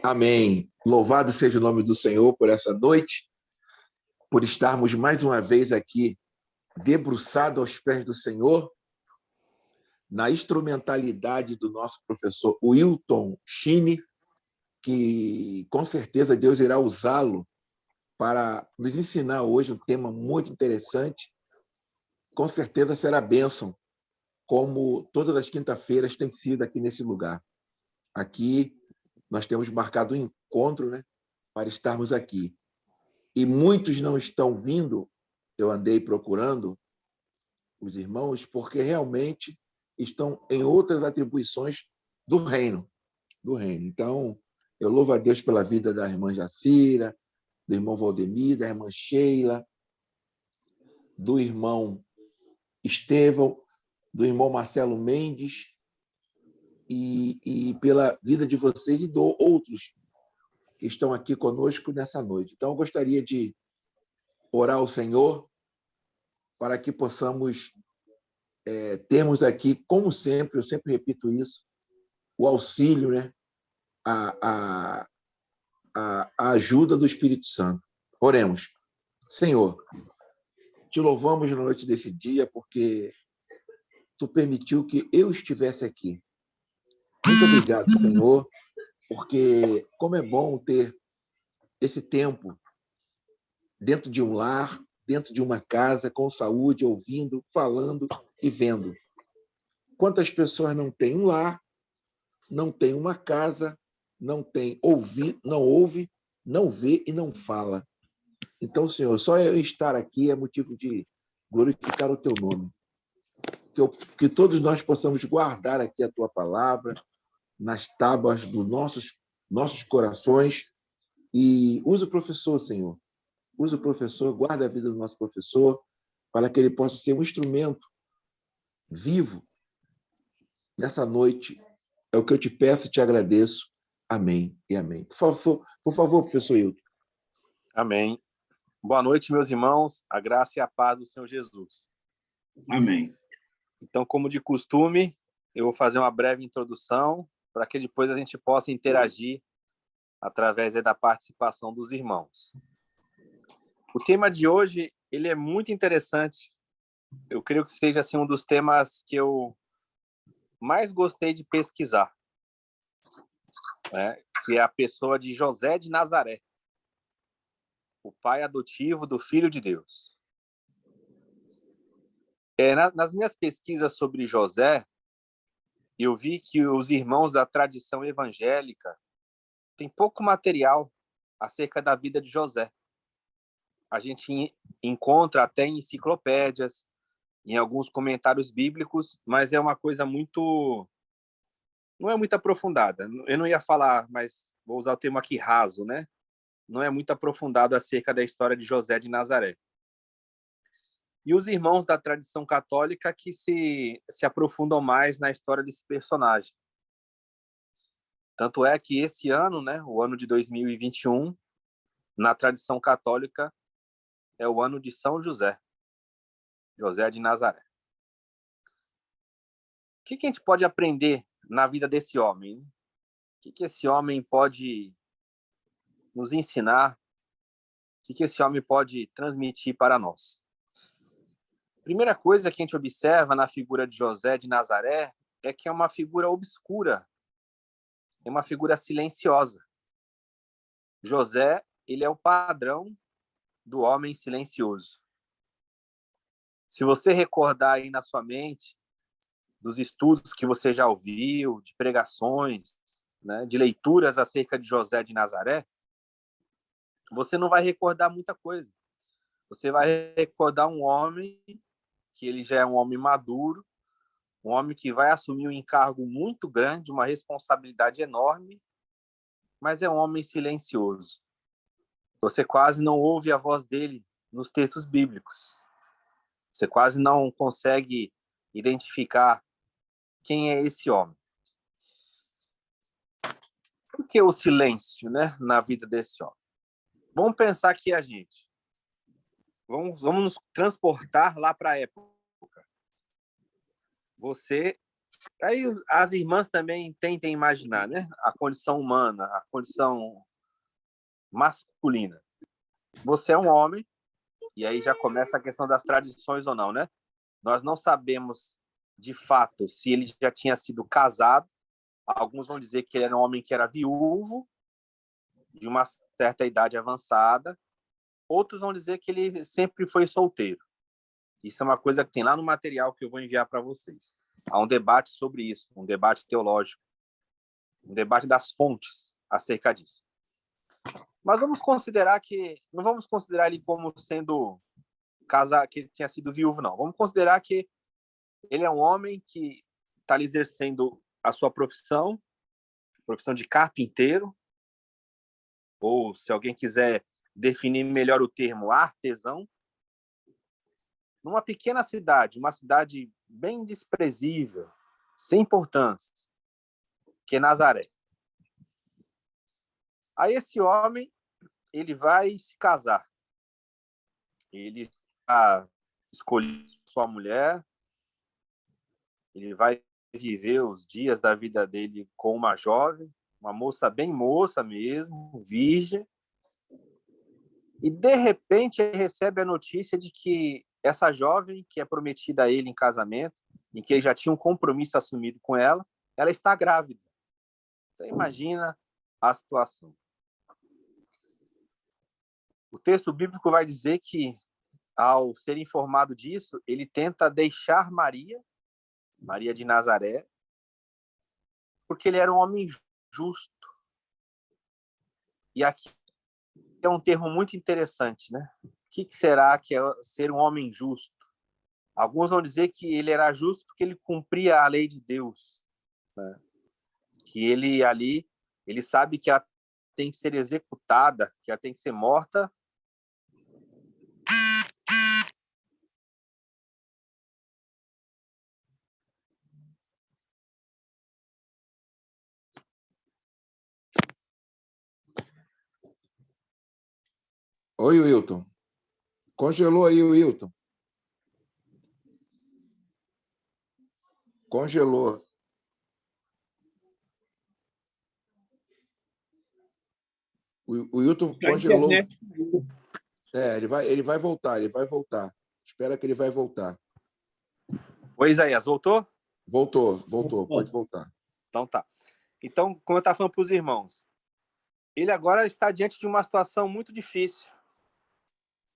Amém. Louvado seja o nome do Senhor por essa noite, por estarmos mais uma vez aqui debruçado aos pés do Senhor, na instrumentalidade do nosso professor Wilton Chine, que com certeza Deus irá usá-lo para nos ensinar hoje um tema muito interessante. Com certeza será bênção, como todas as quinta-feiras tem sido aqui nesse lugar. Aqui nós temos marcado um encontro, né, para estarmos aqui. E muitos não estão vindo, eu andei procurando os irmãos, porque realmente estão em outras atribuições do reino. Então, eu louvo a Deus pela vida da irmã Jacira, do irmão Valdemir, da irmã Sheila, do irmão Estevão, do irmão Marcelo Mendes, e pela vida de vocês e de outros que estão aqui conosco nessa noite. Então, eu gostaria de orar ao Senhor para que possamos termos aqui, como sempre, eu sempre repito isso, o auxílio, né? a ajuda do Espírito Santo. Oremos. Senhor, te louvamos na noite desse dia porque tu permitiu que eu estivesse aqui. Muito obrigado, Senhor, porque como é bom ter esse tempo dentro de um lar, dentro de uma casa, com saúde, ouvindo, falando e vendo. Quantas pessoas não têm um lar, não têm uma casa, não tem não ouve, não vê e não fala. Então, Senhor, só eu estar aqui é motivo de glorificar o teu nome. Que todos nós possamos guardar aqui a tua palavra nas tábuas dos nossos corações. E usa o professor, Senhor. Usa o professor, guarda a vida do nosso professor, para que ele possa ser um instrumento vivo nessa noite. É o que eu te peço e te agradeço. Amém e amém. Por favor, professor Hilton. Amém. Boa noite, meus irmãos. A graça e a paz do Senhor Jesus. Amém. Então, como de costume, eu vou fazer uma breve introdução para que depois a gente possa interagir através da participação dos irmãos. O tema de hoje, ele é muito interessante. Eu creio que seja assim, um dos temas que eu mais gostei de pesquisar, né? Que é a pessoa de José de Nazaré, o pai adotivo do Filho de Deus. Nas minhas pesquisas sobre José, eu vi que os irmãos da tradição evangélica têm pouco material acerca da vida de José. A gente encontra até em enciclopédias, em alguns comentários bíblicos, mas é uma coisa muito... não é muito aprofundada. Eu não ia falar, mas vou usar o termo aqui raso, né? Não é muito aprofundado acerca da história de José de Nazaré. E os irmãos da tradição católica que se aprofundam mais na história desse personagem. Tanto é que esse ano, né, o ano de 2021, na tradição católica, é o ano de São José, José de Nazaré. O que a gente pode aprender na vida desse homem? O que esse homem pode nos ensinar? O que esse homem pode transmitir para nós? Primeira coisa que a gente observa na figura de José de Nazaré é que é uma figura obscura, é uma figura silenciosa. José, ele é o padrão do homem silencioso. Se você recordar aí na sua mente dos estudos que você já ouviu, de pregações, né, de leituras acerca de José de Nazaré, você não vai recordar muita coisa. Você vai recordar um homem que ele já é um homem maduro, um homem que vai assumir um encargo muito grande, uma responsabilidade enorme, mas é um homem silencioso. Você quase não ouve a voz dele nos textos bíblicos. Você quase não consegue identificar quem é esse homem. Por que o silêncio, né, na vida desse homem? Vamos pensar aqui a gente. Vamos nos transportar lá para a época. Você Aí as irmãs também tentem imaginar, né? A condição humana, a condição masculina. Você é um homem, e aí já começa a questão das tradições ou não, né? Nós não sabemos, de fato, se ele já tinha sido casado. Alguns vão dizer que ele era um homem que era viúvo, de uma certa idade avançada. Outros vão dizer que ele sempre foi solteiro. Isso é uma coisa que tem lá no material que eu vou enviar para vocês. Há um debate sobre isso, um debate teológico, um debate das fontes acerca disso. Mas vamos considerar que não vamos considerar ele como sendo casado, que ele tinha sido viúvo, não. Vamos considerar que ele é um homem que está exercendo a sua profissão de carpinteiro, ou se alguém quiser definir melhor o termo, artesão, numa pequena cidade, uma cidade bem desprezível, sem importância, que é Nazaré. Aí esse homem, ele vai se casar. Ele escolhe sua mulher, ele vai viver os dias da vida dele com uma jovem, uma moça bem moça mesmo, virgem, e de repente ele recebe a notícia de que essa jovem, que é prometida a ele em casamento, em que ele já tinha um compromisso assumido com ela, ela está grávida. Você imagina a situação. O texto bíblico vai dizer que, ao ser informado disso, ele tenta deixar Maria de Nazaré, porque ele era um homem justo. E aqui é um termo muito interessante, né? O que será que é ser um homem justo? Alguns vão dizer que ele era justo porque ele cumpria a lei de Deus, né? Que ele ali, ele sabe que ela tem que ser executada, que ela tem que ser morta. Oi, Wilton. Congelou aí, Wilton. Congelou. O Wilton congelou. Ele vai voltar, Espera que ele vai voltar. Oi, Isaías, voltou? Voltou, pode voltar. Então tá. Então, como eu estava falando para os irmãos, ele agora está diante de uma situação muito difícil.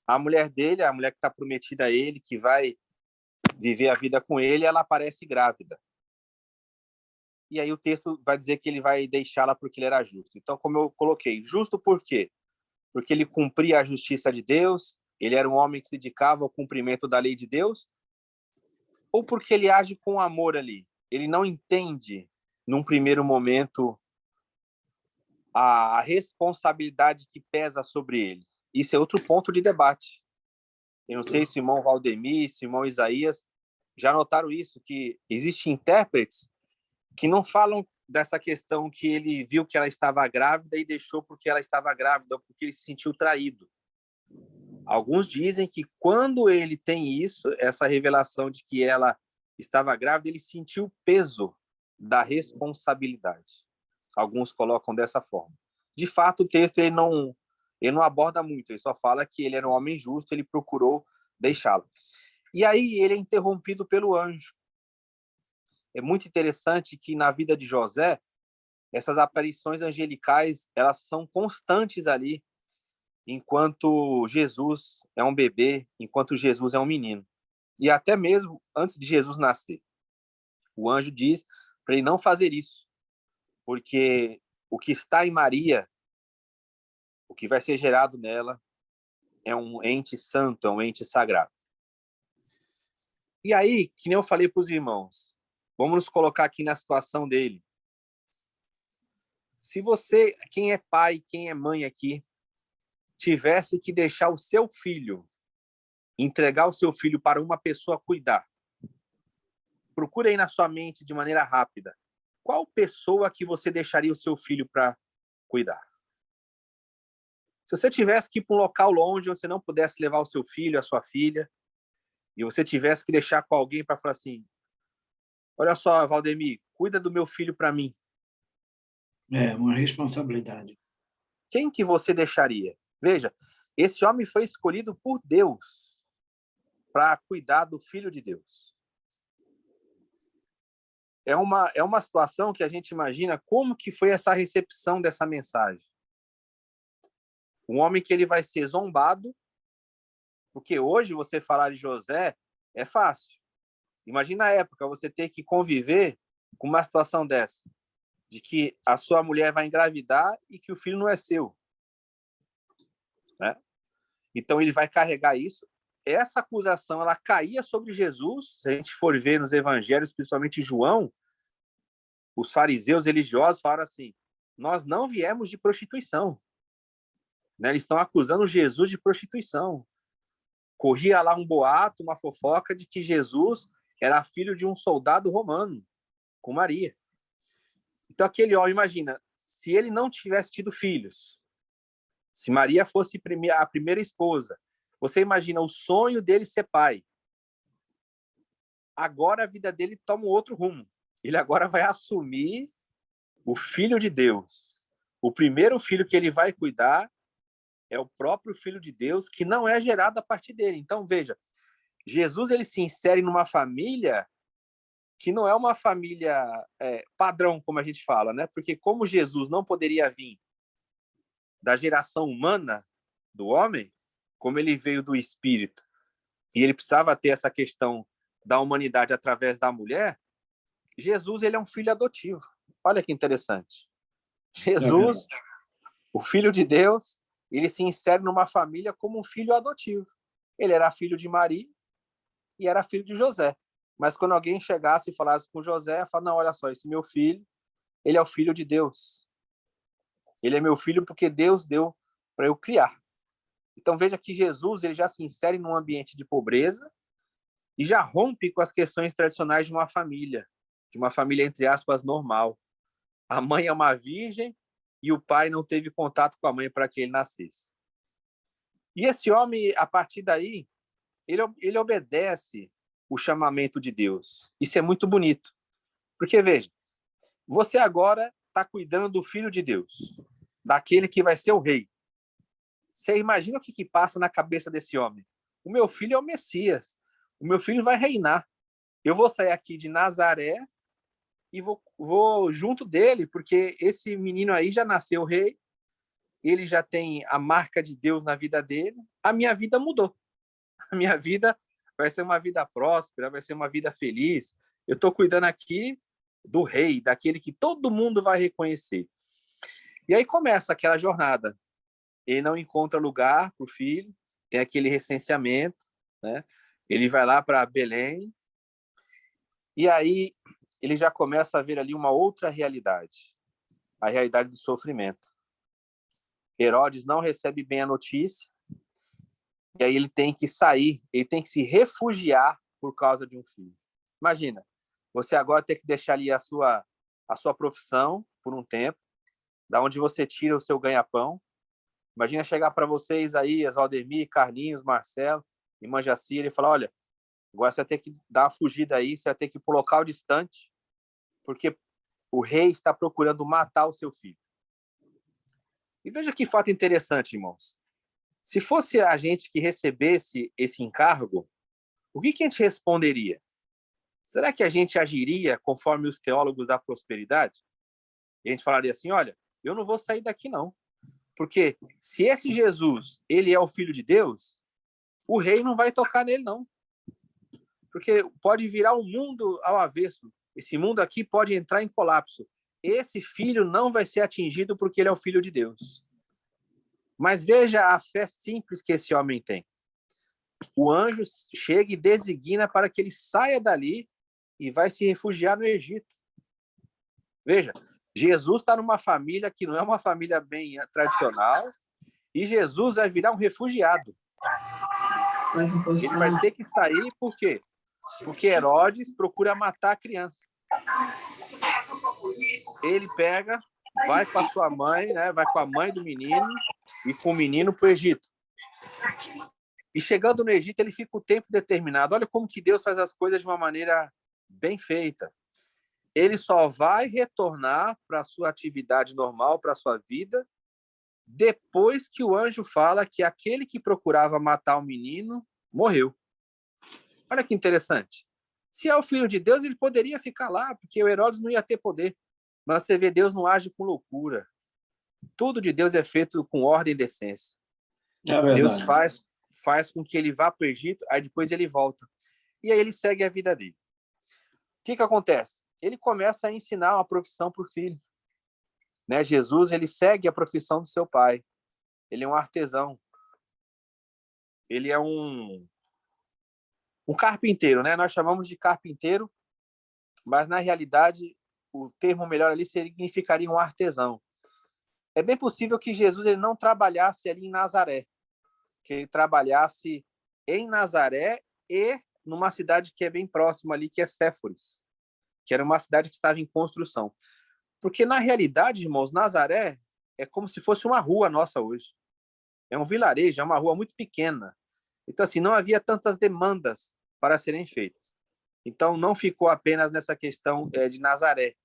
A mulher dele, a mulher que está prometida a ele, que vai viver a vida com ele, ela aparece grávida. E aí o texto vai dizer que ele vai deixá-la porque ele era justo. Então, como eu coloquei, justo por quê? Porque ele cumpria a justiça de Deus, ele era um homem que se dedicava ao cumprimento da lei de Deus, ou porque ele age com amor ali? Ele não entende, num primeiro momento, a responsabilidade que pesa sobre ele. Isso é outro ponto de debate. Eu não sei se o irmão Valdemir, se o irmão Isaías já notaram isso, que existem intérpretes que não falam dessa questão que ele viu que ela estava grávida e deixou porque ela estava grávida, ou porque ele se sentiu traído. Alguns dizem que quando ele tem isso, essa revelação de que ela estava grávida, ele sentiu o peso da responsabilidade. Alguns colocam dessa forma. De fato, o texto ele não aborda muito, ele só fala que ele era um homem justo, ele procurou deixá-lo. E aí ele é interrompido pelo anjo. É muito interessante que na vida de José, essas aparições angelicais, elas são constantes ali, enquanto Jesus é um bebê, enquanto Jesus é um menino. E até mesmo antes de Jesus nascer. O anjo diz para ele não fazer isso, porque o que está em Maria, o que vai ser gerado nela, é um ente santo, é um ente sagrado. E aí, que nem eu falei para os irmãos, vamos nos colocar aqui na situação dele. Se você, quem é pai, quem é mãe aqui, tivesse que deixar o seu filho, entregar o seu filho para uma pessoa cuidar, procure aí na sua mente de maneira rápida, qual pessoa que você deixaria o seu filho para cuidar? Se você tivesse que ir para um local longe, você não pudesse levar o seu filho, a sua filha, e você tivesse que deixar com alguém para falar assim, Olha só, Valdemir, cuida do meu filho para mim. É uma responsabilidade. Quem que você deixaria? Veja, esse homem foi escolhido por Deus para cuidar do Filho de Deus. É uma situação que a gente imagina como que foi essa recepção dessa mensagem. Um homem que ele vai ser zombado, porque hoje você falar de José é fácil. Imagina a época, você ter que conviver com uma situação dessa, de que a sua mulher vai engravidar e que o filho não é seu. Né? Então ele vai carregar isso. Essa acusação ela caía sobre Jesus. Se a gente for ver nos evangelhos, principalmente João, os fariseus religiosos falaram assim: nós não viemos de prostituição. Né? Eles estão acusando Jesus de prostituição. Corria lá um boato, uma fofoca de que Jesus era filho de um soldado romano, com Maria. Então aquele homem, imagina, se ele não tivesse tido filhos, se Maria fosse a primeira esposa, você imagina o sonho dele ser pai. Agora a vida dele toma um outro rumo. Ele agora vai assumir o Filho de Deus. O primeiro filho que ele vai cuidar é o próprio Filho de Deus, que não é gerado a partir dele. Então, veja, Jesus ele se insere numa família que não é uma família padrão, como a gente fala, né? Porque como Jesus não poderia vir da geração humana do homem, como ele veio do espírito, e ele precisava ter essa questão da humanidade através da mulher, Jesus ele é um filho adotivo. Olha que interessante. Jesus, o Filho de Deus, ele se insere numa família como um filho adotivo. Ele era filho de Maria e era filho de José. Mas quando alguém chegasse e falasse com José, fala: não, olha só, esse meu filho, ele é o filho de Deus. Ele é meu filho porque Deus deu para eu criar. Então veja que Jesus ele já se insere num ambiente de pobreza e já rompe com as questões tradicionais de uma família entre aspas normal. A mãe é uma virgem e o pai não teve contato com a mãe para que ele nascesse. E esse homem, a partir daí, ele obedece o chamamento de Deus. Isso é muito bonito. Porque, veja, você agora está cuidando do Filho de Deus, daquele que vai ser o rei. Você imagina o que passa na cabeça desse homem? O meu filho é o Messias. O meu filho vai reinar. Eu vou sair aqui de Nazaré e vou junto dele, porque esse menino aí já nasceu rei, ele já tem a marca de Deus na vida dele, a minha vida mudou. A minha vida vai ser uma vida próspera, vai ser uma vida feliz. Eu estou cuidando aqui do rei, daquele que todo mundo vai reconhecer. E aí começa aquela jornada. Ele não encontra lugar para o filho, tem aquele recenseamento, né? Ele vai lá para Belém, e aí ele já começa a ver ali uma outra realidade, a realidade do sofrimento. Herodes não recebe bem a notícia, e aí ele tem que sair, ele tem que se refugiar por causa de um filho. Imagina, você agora tem que deixar ali a sua profissão por um tempo, da onde você tira o seu ganha-pão. Imagina chegar para vocês aí, as Valdemir, Carlinhos, Marcelo e Manjacira, e falar: olha, agora você vai ter que dar uma fugida aí, você vai ter que ir para um local distante, porque o rei está procurando matar o seu filho. E veja que fato interessante, irmãos. Se fosse a gente que recebesse esse encargo, o que a gente responderia? Será que a gente agiria conforme os teólogos da prosperidade? E a gente falaria assim: olha, eu não vou sair daqui não. Porque se esse Jesus, ele é o Filho de Deus, o rei não vai tocar nele não. Porque pode virar o mundo ao avesso. Esse mundo aqui pode entrar em colapso. Esse filho não vai ser atingido porque ele é o Filho de Deus. Mas veja a fé simples que esse homem tem. O anjo chega e designa para que ele saia dali e vai se refugiar no Egito. Veja, Jesus está numa família que não é uma família bem tradicional e Jesus vai virar um refugiado. Ele vai ter que sair por quê? Porque Herodes procura matar a criança. Ele pega, vai com a sua mãe, né? Vai com a mãe do menino e com o menino para o Egito. E chegando no Egito, ele fica o tempo determinado. Olha como que Deus faz as coisas de uma maneira bem feita. ele só vai retornar para a sua atividade normal, para a sua vida, depois que o anjo fala que aquele que procurava matar o menino morreu. Olha que interessante. Se é o Filho de Deus, ele poderia ficar lá, porque o Herodes não ia ter poder. Mas você vê, Deus não age com loucura. Tudo de Deus é feito com ordem e decência. É verdade. Deus faz com que ele vá para o Egito, aí depois ele volta. E aí ele segue a vida dele. O que acontece? Ele começa a ensinar uma profissão para o filho. Né? Jesus, ele segue a profissão do seu pai. Ele é um artesão. Ele é um carpinteiro, né? Nós chamamos de carpinteiro, mas na realidade o termo melhor ali significaria um artesão. É bem possível que Jesus ele não trabalhasse ali em Nazaré, que ele trabalhasse em Nazaré e numa cidade que é bem próxima ali, que é Séforis, que era uma cidade que estava em construção. Porque, na realidade, irmãos, Nazaré é como se fosse uma rua nossa hoje. É um vilarejo, é uma rua muito pequena. Então, assim, não havia tantas demandas para serem feitas. Então, não ficou apenas nessa questão de Nazaré,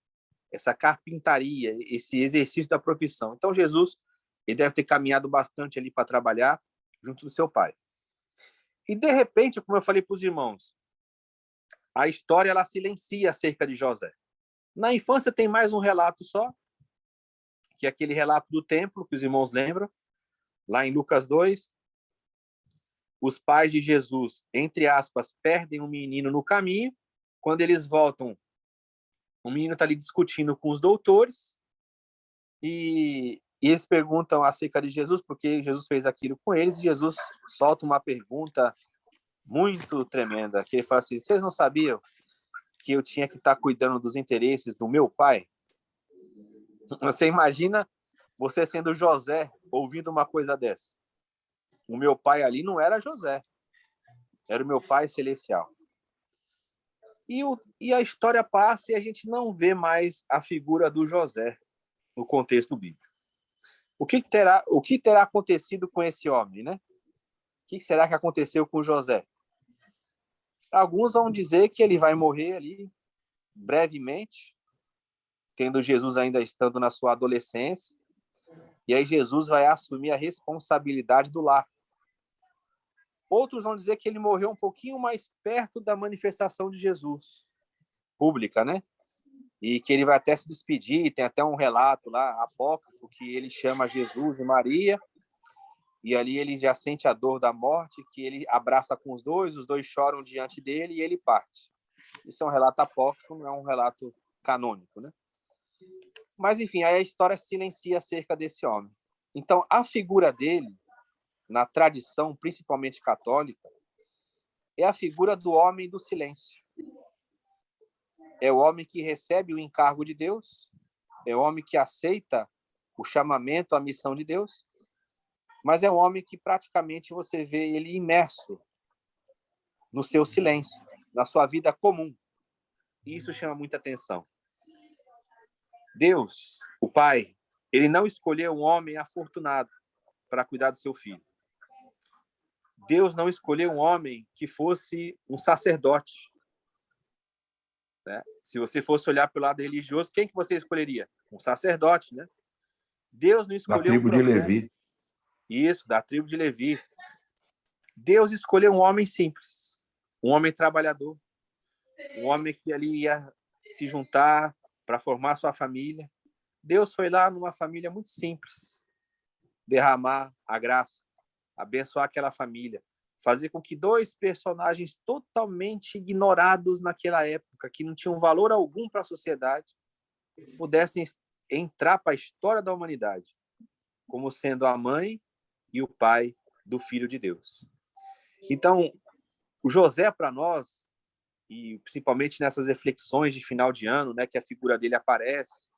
essa carpintaria, esse exercício da profissão. Então, Jesus ele deve ter caminhado bastante ali para trabalhar junto do seu pai. E, de repente, como eu falei para os irmãos, a história ela silencia acerca de José. Na infância tem mais um relato só, que é aquele relato do templo, que os irmãos lembram, lá em Lucas 2. Os pais de Jesus, entre aspas, perdem um menino no caminho. Quando eles voltam, o menino está ali discutindo com os doutores e eles perguntam acerca de Jesus, porque Jesus fez aquilo com eles, e Jesus solta uma pergunta muito tremenda, que ele fala assim, vocês não sabiam que eu tinha que estar cuidando dos interesses do meu pai? Você imagina você sendo José ouvindo uma coisa dessa? O meu pai ali não era José, era o meu pai celestial. E a história passa e a gente não vê mais a figura do José no contexto bíblico. O que terá acontecido com esse homem, né? O que será que aconteceu com José? Alguns vão dizer que ele vai morrer ali brevemente, tendo Jesus ainda estando na sua adolescência, e aí Jesus vai assumir a responsabilidade do lar. Outros vão dizer que ele morreu um pouquinho mais perto da manifestação de Jesus, pública, né? E que ele vai até se despedir, tem até um relato lá, apócrifo, que ele chama Jesus e Maria, e ali ele já sente a dor da morte, que ele abraça com os dois choram diante dele e ele parte. Isso é um relato apócrifo, não é um relato canônico, né? Mas, enfim, aí a história silencia acerca desse homem. Então, a figura dele, na tradição, principalmente católica, é a figura do homem do silêncio. É o homem que recebe o encargo de Deus, é o homem que aceita o chamamento, a missão de Deus, mas é um homem que praticamente você vê ele imerso no seu silêncio, na sua vida comum. E isso chama muita atenção. Deus, o Pai, ele não escolheu um homem afortunado para cuidar do seu filho. Deus não escolheu um homem que fosse um sacerdote. Né? Se você fosse olhar pelo lado religioso, quem que você escolheria? Um sacerdote, né? Deus não escolheu... Da tribo de Levi. Isso, da tribo de Levi. Deus escolheu um homem simples, um homem trabalhador, um homem que ali ia se juntar para formar sua família. Deus foi lá numa família muito simples, derramar a graça, abençoar aquela família, fazer com que dois personagens totalmente ignorados naquela época, que não tinham valor algum para a sociedade, pudessem entrar para a história da humanidade, como sendo a mãe e o pai do Filho de Deus. Então, o José, para nós, e principalmente nessas reflexões de final de ano, né, que a figura dele aparece,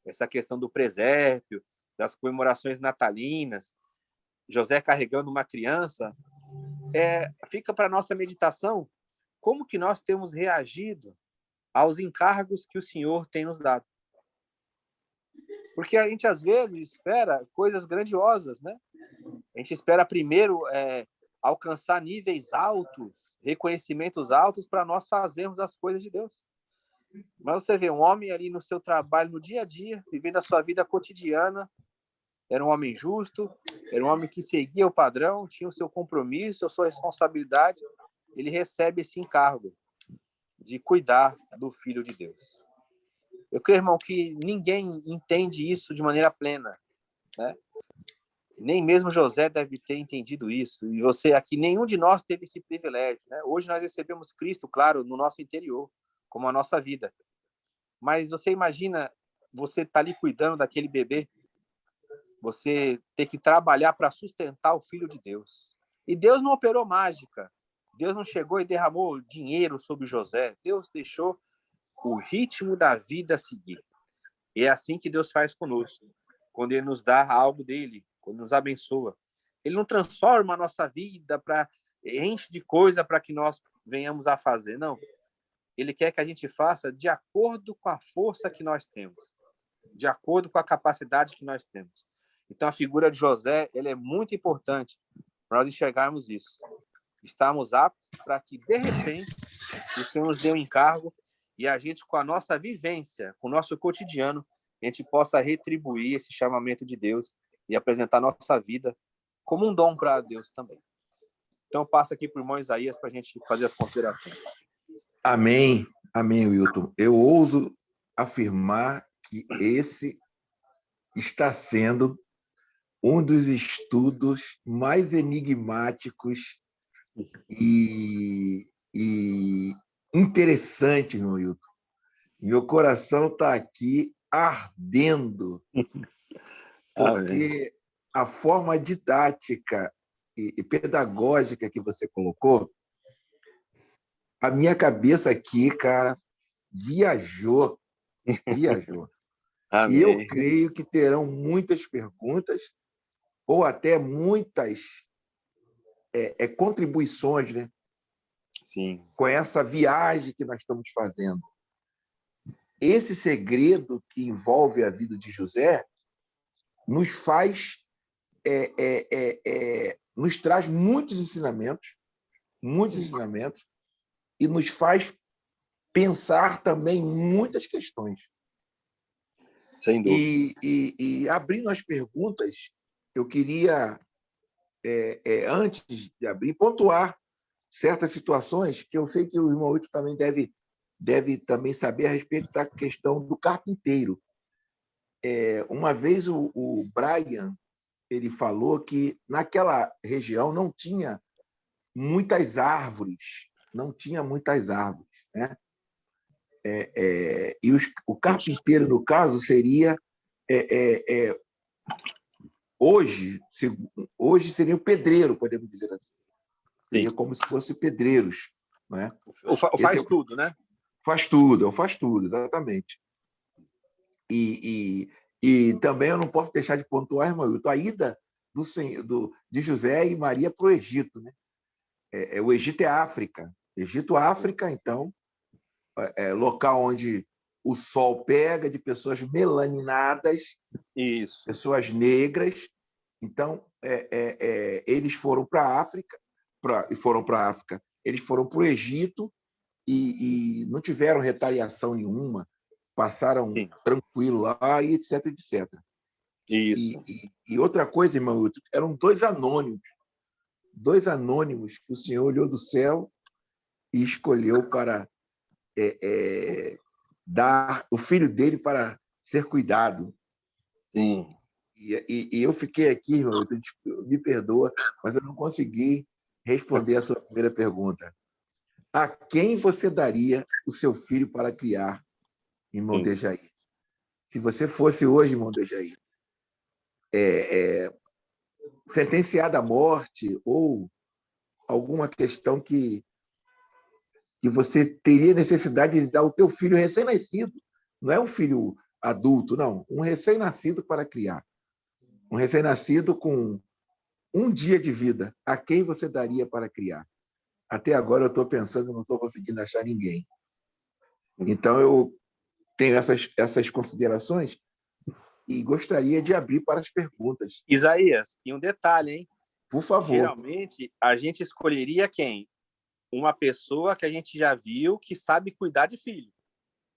essa questão do presépio, das comemorações natalinas, José carregando uma criança, fica para nossa meditação como que nós temos reagido aos encargos que o Senhor tem nos dado. Porque a gente, às vezes, espera coisas grandiosas, né? A gente espera primeiro alcançar níveis altos, reconhecimentos altos para nós fazermos as coisas de Deus. Mas você vê um homem ali no seu trabalho, no dia a dia, vivendo a sua vida cotidiana, era um homem justo, era um homem que seguia o padrão, tinha o seu compromisso, a sua responsabilidade. Ele recebe esse encargo de cuidar do Filho de Deus. Eu creio, irmão, que ninguém entende isso de maneira plena, né? Nem mesmo José deve ter entendido isso. E você aqui, nenhum de nós teve esse privilégio, né? Hoje nós recebemos Cristo, claro, no nosso interior, como a nossa vida. Mas você imagina você estar ali cuidando daquele bebê, você ter que trabalhar para sustentar o Filho de Deus. E Deus não operou mágica. Deus não chegou e derramou dinheiro sobre José. Deus deixou o ritmo da vida seguir. E é assim que Deus faz conosco. Quando Ele nos dá algo dele, quando nos abençoa. Ele não transforma a nossa vida, enche de coisa para que nós venhamos a fazer. Não. Ele quer que a gente faça de acordo com a força que nós temos, de acordo com a capacidade que nós temos. Então, a figura de José, ela é muito importante para nós enxergarmos isso. Estamos aptos para que, de repente, o Senhor nos dê um encargo e a gente, com a nossa vivência, com o nosso cotidiano, a gente possa retribuir esse chamamento de Deus e apresentar nossa vida como um dom para Deus também. Então, passa aqui para o irmão Isaías para a gente fazer as considerações. Amém, amém, Wilton. Eu ouso afirmar que esse está sendo um dos estudos mais enigmáticos e interessantes, meu Wilton. Meu coração está aqui ardendo, porque a forma didática e pedagógica que você colocou, a minha cabeça aqui, cara, viajou. Amém. E eu creio que terão muitas perguntas ou até muitas contribuições, né? Sim. Com essa viagem que nós estamos fazendo. Esse segredo que envolve a vida de José nos faz, nos traz muitos ensinamentos, e nos faz pensar também muitas questões. Sem dúvida. E abrindo as perguntas, eu queria, antes de abrir, pontuar certas situações que eu sei que o irmão Wilton também deve também saber a respeito da questão do carpinteiro. Uma vez o Brian ele falou que naquela região não tinha muitas árvores, né? E o carpinteiro, no caso, seria hoje seria o pedreiro, podemos dizer assim. Seria como se fosse pedreiros, né? Faz tudo, né? Faz tudo, exatamente. E também eu não posso deixar de pontuar, irmão Wilton, a ida de José e Maria para o Egito, né? O Egito é África. África, então, local onde o sol pega de pessoas melaninadas, isso, pessoas negras. Então, eles foram para a África, eles foram para o Egito e não tiveram retaliação nenhuma, passaram tranquilo lá, e etc, etc. Isso. E outra coisa, irmão, eram dois anônimos que o Senhor olhou do céu e escolheu para dar o filho dele para ser cuidado. Sim. E eu fiquei aqui, irmão, me perdoa, mas eu não consegui responder a sua primeira pergunta. A quem você daria o seu filho para criar, irmão Dejair? Se você fosse hoje, irmão Dejair, sentenciado à morte ou alguma questão que você teria necessidade de dar o teu filho recém-nascido, não é um filho adulto, não, um recém-nascido para criar. Um recém-nascido com um dia de vida, a quem você daria para criar? Até agora eu estou pensando, não estou conseguindo achar ninguém. Então, eu tenho essas considerações e gostaria de abrir para as perguntas. Isaías, e um detalhe, hein? Por favor. Geralmente, a gente escolheria quem? Uma pessoa que a gente já viu que sabe cuidar de filho.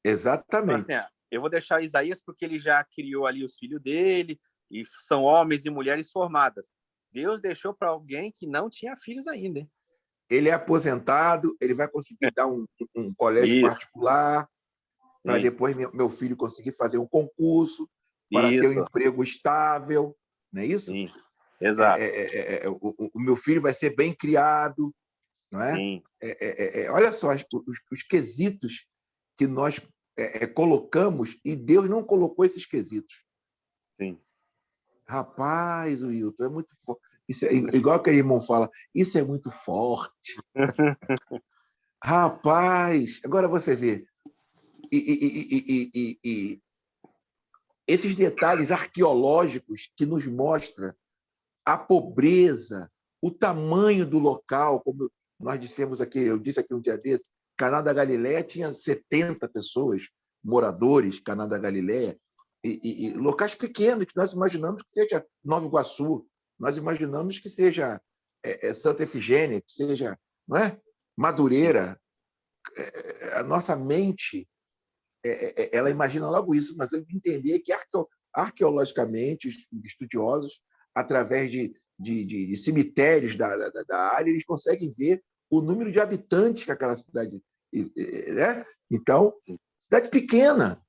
Exatamente. Então, assim, eu vou deixar Isaías porque ele já criou ali os filhos dele, e são homens e mulheres formadas. Deus deixou para alguém que não tinha filhos ainda. Hein? Ele é aposentado, ele vai conseguir dar um colégio particular, para depois meu filho conseguir fazer um concurso, para ter um emprego estável, não é isso? Sim, exato. O meu filho vai ser bem criado, não é? Sim. Olha só os quesitos que nós colocamos e Deus não colocou esses quesitos. Sim. Rapaz, Wilton, é muito forte. Isso é, igual aquele irmão fala, isso é muito forte. Rapaz, agora você vê. E esses detalhes arqueológicos que nos mostram a pobreza, o tamanho do local, como nós dissemos aqui, eu disse aqui um dia desse, Caná da Galileia tinha 70 pessoas, moradores, Caná da Galileia, e locais pequenos que nós imaginamos que seja Nova Iguaçu, nós imaginamos que seja Santa Efigênia, que seja, não é? Madureira. A nossa mente ela imagina logo isso, mas eu entender que arqueologicamente os estudiosos, através de cemitérios da área, eles conseguem ver o número de habitantes que aquela cidade, né? Então, cidade pequena.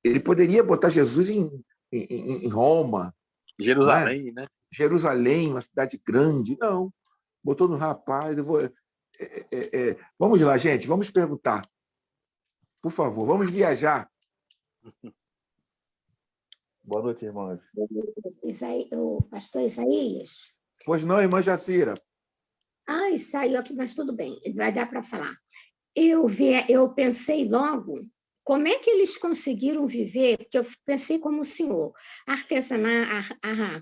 Ele poderia botar Jesus em Roma, Jerusalém, né? Jerusalém, uma cidade grande. Não. Botou no rapaz. Vamos lá, gente, vamos perguntar. Por favor, vamos viajar. Boa noite, irmãos. O pastor Isaías? Pois não, irmã Jacira? Saiu aqui, mas tudo bem, vai dar para falar. Eu pensei logo, como é que eles conseguiram viver? Porque eu pensei como o senhor,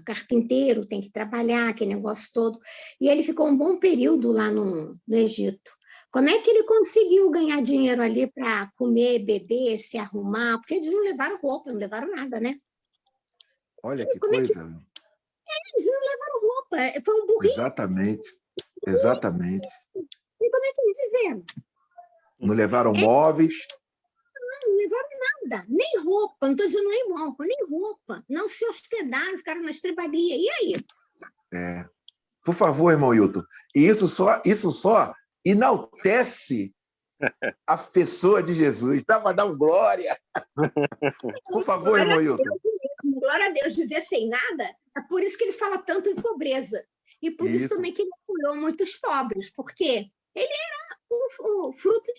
carpinteiro tem que trabalhar, aquele negócio todo, e ele ficou um bom período lá no Egito. Como é que ele conseguiu ganhar dinheiro ali para comer, beber, se arrumar? Porque eles não levaram roupa, não levaram nada, né? Olha que coisa. Eles não levaram roupa, foi um burrinho. Exatamente. E como é que eles viveram? Não levaram móveis? Não levaram nada, nem roupa, não estou dizendo nem roupa, nem roupa. Não se hospedaram, ficaram na estrebaria. E aí? Por favor, irmão Hilton. E isso só enaltece a pessoa de Jesus. Dá para dar um glória. Por favor, irmão Hilton. Glória a Deus, viver sem nada. É por isso que ele fala tanto em pobreza. E por isso também que ele apoiou muitos pobres, porque ele era o fruto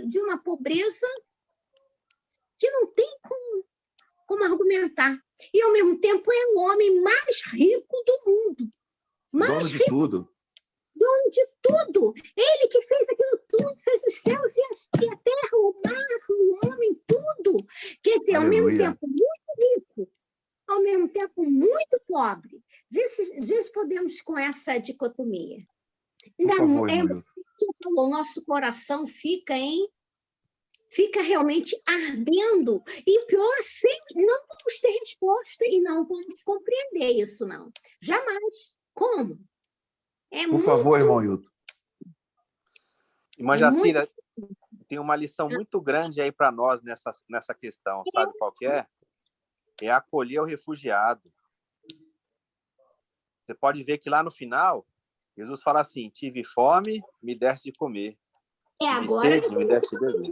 de uma pobreza que não tem como argumentar. E, ao mesmo tempo, é o homem mais rico do mundo. Dono de tudo. Dono de tudo. Ele que fez aquilo tudo, fez os céus e a terra, o mar, o homem, tudo. Quer dizer, ao mesmo tempo, muito rico, ao mesmo tempo, muito pobre. Vê se podemos com essa dicotomia. Por favor, você falou, nosso coração fica realmente ardendo. E pior, não vamos ter resposta e não vamos compreender isso, não. Jamais. Como? Por favor, irmão Hilton. Irmã Jacira, tem uma lição muito grande aí para nós nessa questão. Sabe qual que é? É acolher o refugiado. Você pode ver que lá no final, Jesus fala assim, tive fome, me deste de comer. Tive sede, me deste de beber.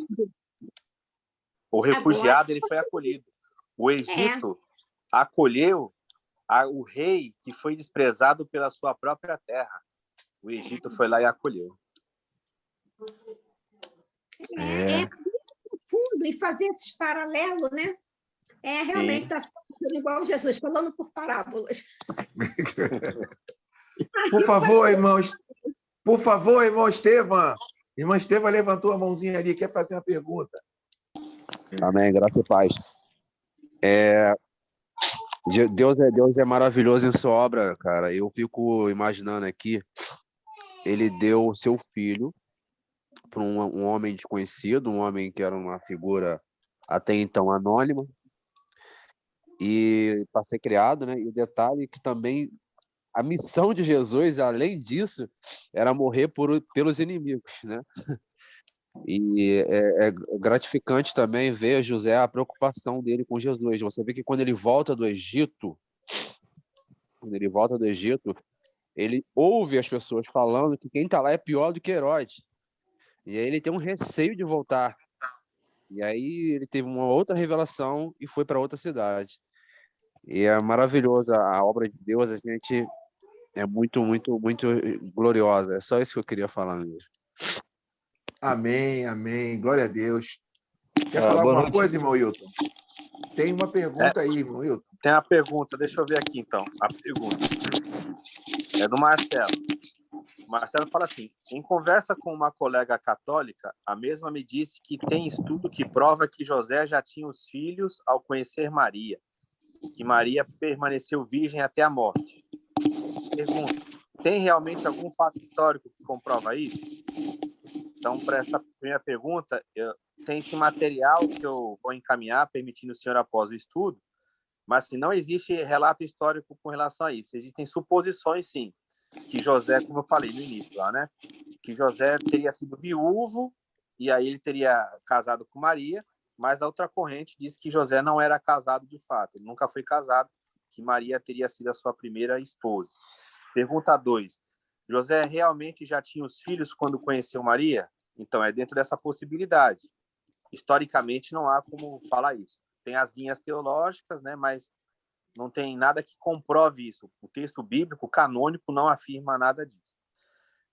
O refugiado, ele foi acolhido. O Egito acolheu o rei que foi desprezado pela sua própria terra. O Egito foi lá e acolheu. É profundo e fazer esses paralelos, né? Realmente está igual Jesus, falando por parábolas. Por favor, irmãos. Por favor, irmão Estevam. Irmã Estevam levantou a mãozinha ali, quer fazer uma pergunta. Amém, graça e paz. Deus é maravilhoso em sua obra, cara. Eu fico imaginando aqui, ele deu o seu filho para um homem desconhecido, um homem que era uma figura até então anônima, e para ser criado, né? E o detalhe é que também a missão de Jesus, além disso, era morrer pelos inimigos, né? E é gratificante também ver, José, a preocupação dele com Jesus. Você vê que quando ele volta do Egito, ele ouve as pessoas falando que quem está lá é pior do que Herodes. E aí ele tem um receio de voltar. E aí ele teve uma outra revelação e foi para outra cidade. E é maravilhosa a obra de Deus, a gente é muito, muito, muito gloriosa. É só isso que eu queria falar mesmo. Amém, amém. Glória a Deus. Quer Ah, falar boa alguma noite. coisa, irmão Hilton? Tem uma pergunta aí, irmão Hilton. Tem a pergunta, deixa eu ver aqui então. A pergunta é do Marcelo. O Marcelo fala assim: em conversa com uma colega católica, a mesma me disse que tem estudo que prova que José já tinha os filhos ao conhecer Maria, que Maria permaneceu virgem até a morte. Pergunta: tem realmente algum fato histórico que comprova isso? Então, para essa primeira pergunta, tem esse material que eu vou encaminhar, permitindo o senhor após o estudo, mas que não existe relato histórico com relação a isso. Existem suposições, sim, que José, como eu falei no início lá, né, que José teria sido viúvo e aí ele teria casado com Maria, mas a outra corrente diz que José não era casado de fato, ele nunca foi casado, que Maria teria sido a sua primeira esposa. Pergunta 2. José realmente já tinha os filhos quando conheceu Maria? Então, é dentro dessa possibilidade. Historicamente, não há como falar isso. Tem as linhas teológicas, né, mas não tem nada que comprove isso. O texto bíblico canônico não afirma nada disso.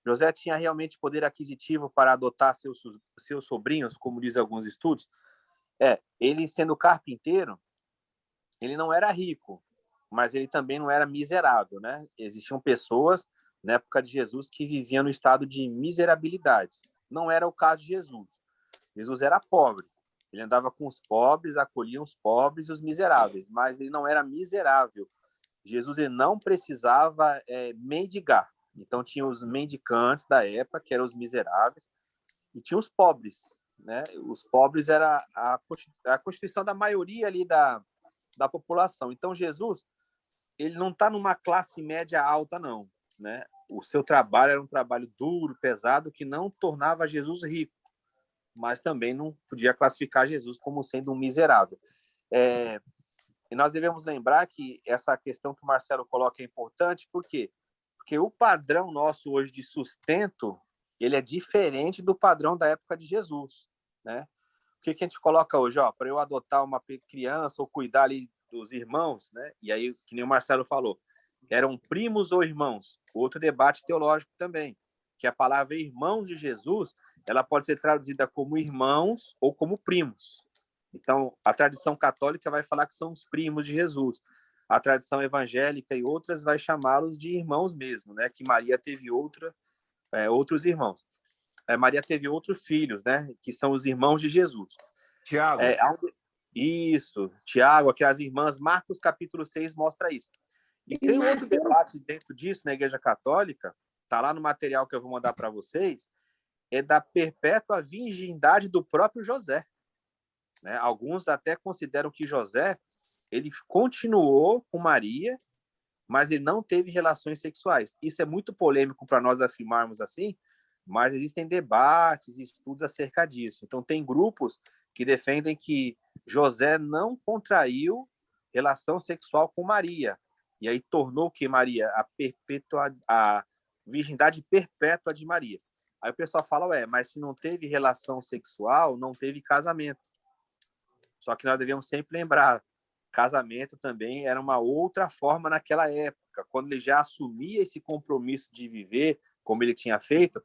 José tinha realmente poder aquisitivo para adotar seus sobrinhos, como dizem alguns estudos? Ele sendo carpinteiro, ele não era rico, mas ele também não era miserável, né? Existiam pessoas na época de Jesus que viviam no estado de miserabilidade. Não era o caso de Jesus. Jesus era pobre. Ele andava com os pobres, acolhia os pobres e os miseráveis, mas ele não era miserável. Jesus ele não precisava mendigar. Então tinha os mendicantes da época, que eram os miseráveis, e tinha os pobres, né? Os pobres era a constituição da maioria ali da população. Então Jesus ele não está numa classe média alta, não, né? O seu trabalho era um trabalho duro, pesado, que não tornava Jesus rico, mas também não podia classificar Jesus como sendo um miserável. E nós devemos lembrar que essa questão que o Marcelo coloca é importante, por quê? Porque o padrão nosso hoje de sustento, ele é diferente do padrão da época de Jesus, né? O que a gente coloca hoje, para eu adotar uma criança ou cuidar ali dos irmãos, né? E aí, que nem o Marcelo falou, eram primos ou irmãos? Outro debate teológico também, que a palavra irmãos de Jesus, ela pode ser traduzida como irmãos ou como primos. Então, a tradição católica vai falar que são os primos de Jesus. A tradição evangélica e outras vai chamá-los de irmãos mesmo, né? Que Maria teve outros irmãos. Maria teve outros filhos, né? Que são os irmãos de Jesus. Tiago. Isso, Tiago, aquelas irmãs, Marcos capítulo 6 mostra isso. E tem outro debate dentro disso na Igreja Católica, tá lá no material que eu vou mandar para vocês, é da perpétua virgindade do próprio José. Né? Alguns até consideram que José ele continuou com Maria, mas ele não teve relações sexuais. Isso é muito polêmico para nós afirmarmos assim, mas existem debates e estudos acerca disso. Então, tem grupos que defendem que José não contraiu relação sexual com Maria, e aí tornou que Maria a virgindade perpétua de Maria. Aí o pessoal fala, mas se não teve relação sexual, não teve casamento. Só que nós devemos sempre lembrar, casamento também era uma outra forma naquela época. Quando ele já assumia esse compromisso de viver, como ele tinha feito,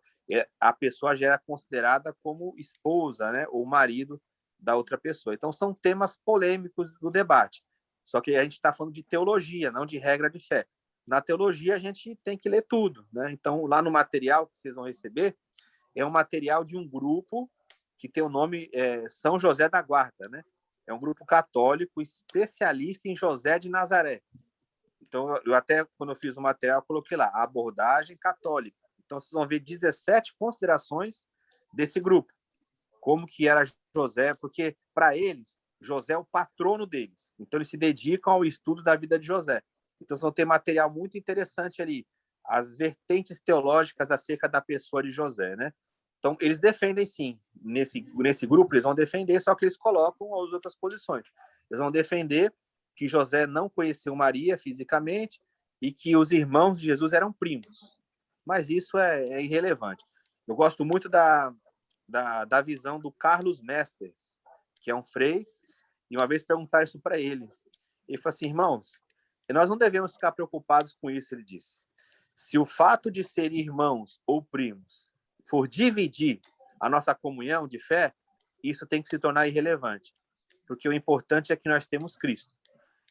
a pessoa já era considerada como esposa, né, ou marido da outra pessoa. Então, são temas polêmicos do debate. Só que a gente está falando de teologia, não de regra de fé. Na teologia, a gente tem que ler tudo, né? Então, lá no material que vocês vão receber, é um material de um grupo que tem o nome São José da Guarda, né? É um grupo católico especialista em José de Nazaré. Então, eu até, quando eu fiz o material, coloquei lá, abordagem católica. Então, vocês vão ver 17 considerações desse grupo. Como que era José, porque, para eles, José é o patrono deles. Então, eles se dedicam ao estudo da vida de José. Então, vocês vão ter material muito interessante ali, as vertentes teológicas acerca da pessoa de José, né? Então, eles defendem, sim. Nesse grupo, eles vão defender, só que eles colocam as outras posições. Eles vão defender que José não conheceu Maria fisicamente e que os irmãos de Jesus eram primos. Mas isso é irrelevante. Eu gosto muito da visão do Carlos Mesters, que é um frei, e uma vez perguntaram isso para ele. Ele falou assim, irmãos, nós não devemos ficar preocupados com isso, ele disse. Se o fato de ser irmãos ou primos for dividir a nossa comunhão de fé, isso tem que se tornar irrelevante. Porque o importante é que nós temos Cristo.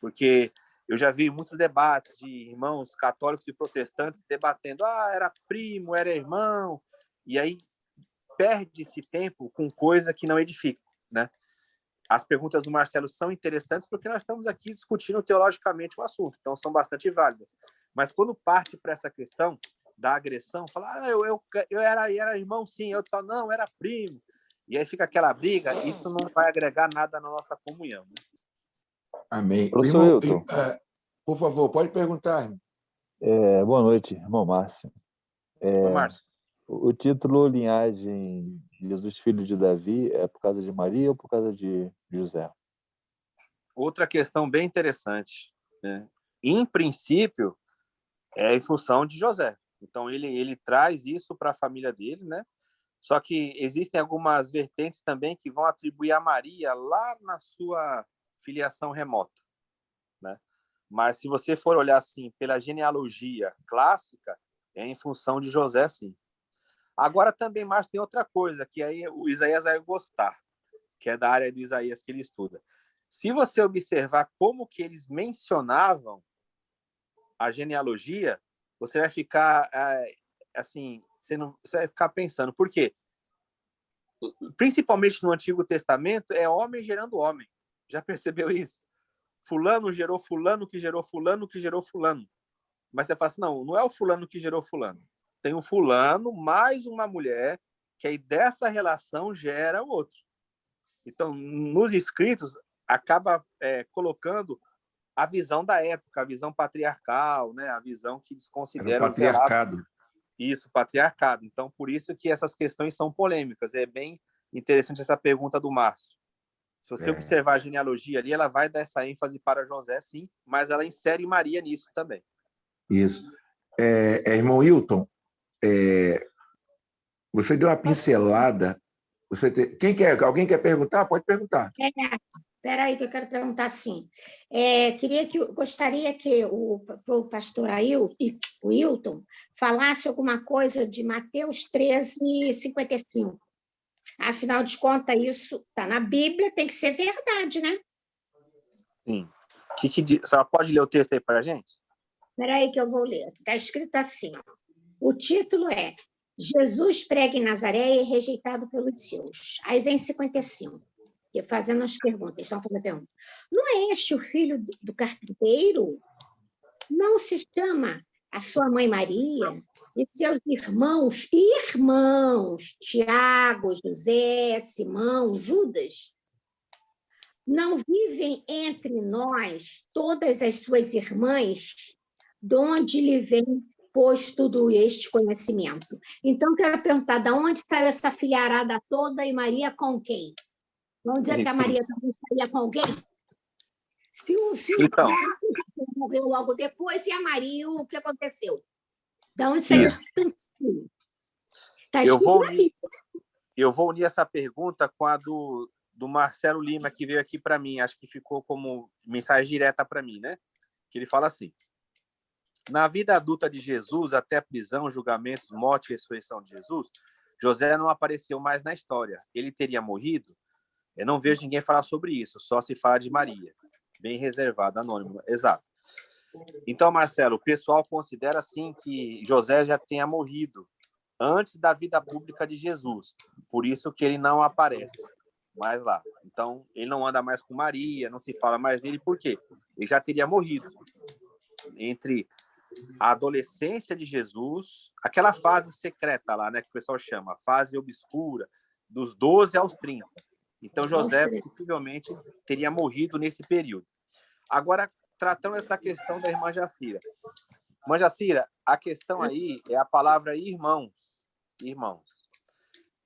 Porque eu já vi muitos debates de irmãos católicos e protestantes debatendo, era primo, era irmão, e aí perde-se tempo com coisa que não edifica, né? As perguntas do Marcelo são interessantes porque nós estamos aqui discutindo teologicamente o assunto, então são bastante válidas. Mas quando parte para essa questão da agressão, fala, eu era irmão sim, eu falo, não, era primo. E aí fica aquela briga, isso não vai agregar nada na nossa comunhão, né? Amém. Professor Irmão, Hilton. por favor, pode perguntar, irmão. Boa noite, irmão Márcio. Ô, Márcio. O título Linhagem Jesus, filho de Davi, é por causa de Maria ou por causa de José? Outra questão bem interessante, né? Em princípio, é em função de José. Então, ele traz isso para a família dele, né? Só que existem algumas vertentes também que vão atribuir a Maria lá na sua filiação remota, né? Mas se você for olhar assim pela genealogia clássica, é em função de José, sim. Agora também, Márcio, tem outra coisa que aí o Isaías vai gostar, que é da área do Isaías que ele estuda. Se você observar como que eles mencionavam a genealogia, você vai ficar assim, você vai ficar pensando, por quê? Principalmente no Antigo Testamento, é homem gerando homem. Já percebeu isso? Fulano gerou fulano, que gerou fulano, que gerou fulano. Mas você fala assim, não é o fulano que gerou fulano. Tem um fulano mais uma mulher, que aí dessa relação gera o outro. Então, nos escritos, acaba colocando a visão da época, a visão patriarcal, né? A visão que eles consideram patriarcado. Isso, patriarcado. Então, por isso que essas questões são polêmicas. É bem interessante essa pergunta do Márcio. Se você observar a genealogia ali, ela vai dar essa ênfase para José, sim, mas ela insere Maria nisso também. Isso. Irmão Hilton, você deu uma pincelada. Alguém quer perguntar? Pode perguntar. Espera aí, que eu quero perguntar assim. Gostaria que o pastor o Hilton, falasse alguma coisa de Mateus 13:55. Afinal de contas, isso está na Bíblia, tem que ser verdade, né? Sim. A senhora pode ler o texto aí para a gente? Espera aí que eu vou ler. Está escrito assim, ó. O título é Jesus prega em Nazaré e é rejeitado pelos seus. Aí vem 55. Fazendo as perguntas, estão fazendo a pergunta. Não é este o filho do carpinteiro? Não se chama a sua mãe Maria e seus irmãos, Tiago, José, Simão, Judas? Não vivem entre nós todas as suas irmãs? De onde lhe vem, pois, todo este conhecimento? Então, quero perguntar, de onde saiu essa filharada toda e Maria com quem? Vamos dizer que a Maria também saía com alguém? Se o então, morreu logo depois, e a Maria, o que aconteceu? De onde saiu esse tantinho? Está escrito na Bíblia. Eu vou unir essa pergunta com a do Marcelo Lima, que veio aqui para mim. Acho que ficou como mensagem direta para mim, né? Que ele fala assim: na vida adulta de Jesus, até a prisão, julgamentos, morte e ressurreição de Jesus, José não apareceu mais na história. Ele teria morrido? Eu não vejo ninguém falar sobre isso, só se fala de Maria. Bem reservado, anônimo. Exato. Então, Marcelo, o pessoal considera, assim, que José já tenha morrido antes da vida pública de Jesus. Por isso que ele não aparece mais lá. Então, ele não anda mais com Maria, não se fala mais dele. Por quê? Ele já teria morrido. Entre a adolescência de Jesus, aquela fase secreta lá, né, que o pessoal chama, fase obscura, dos 12 aos 30. Então, José possivelmente teria morrido nesse período. Agora, tratando essa questão da irmã Jacira. Irmã Jacira, a questão aí é a palavra irmãos. Irmãos.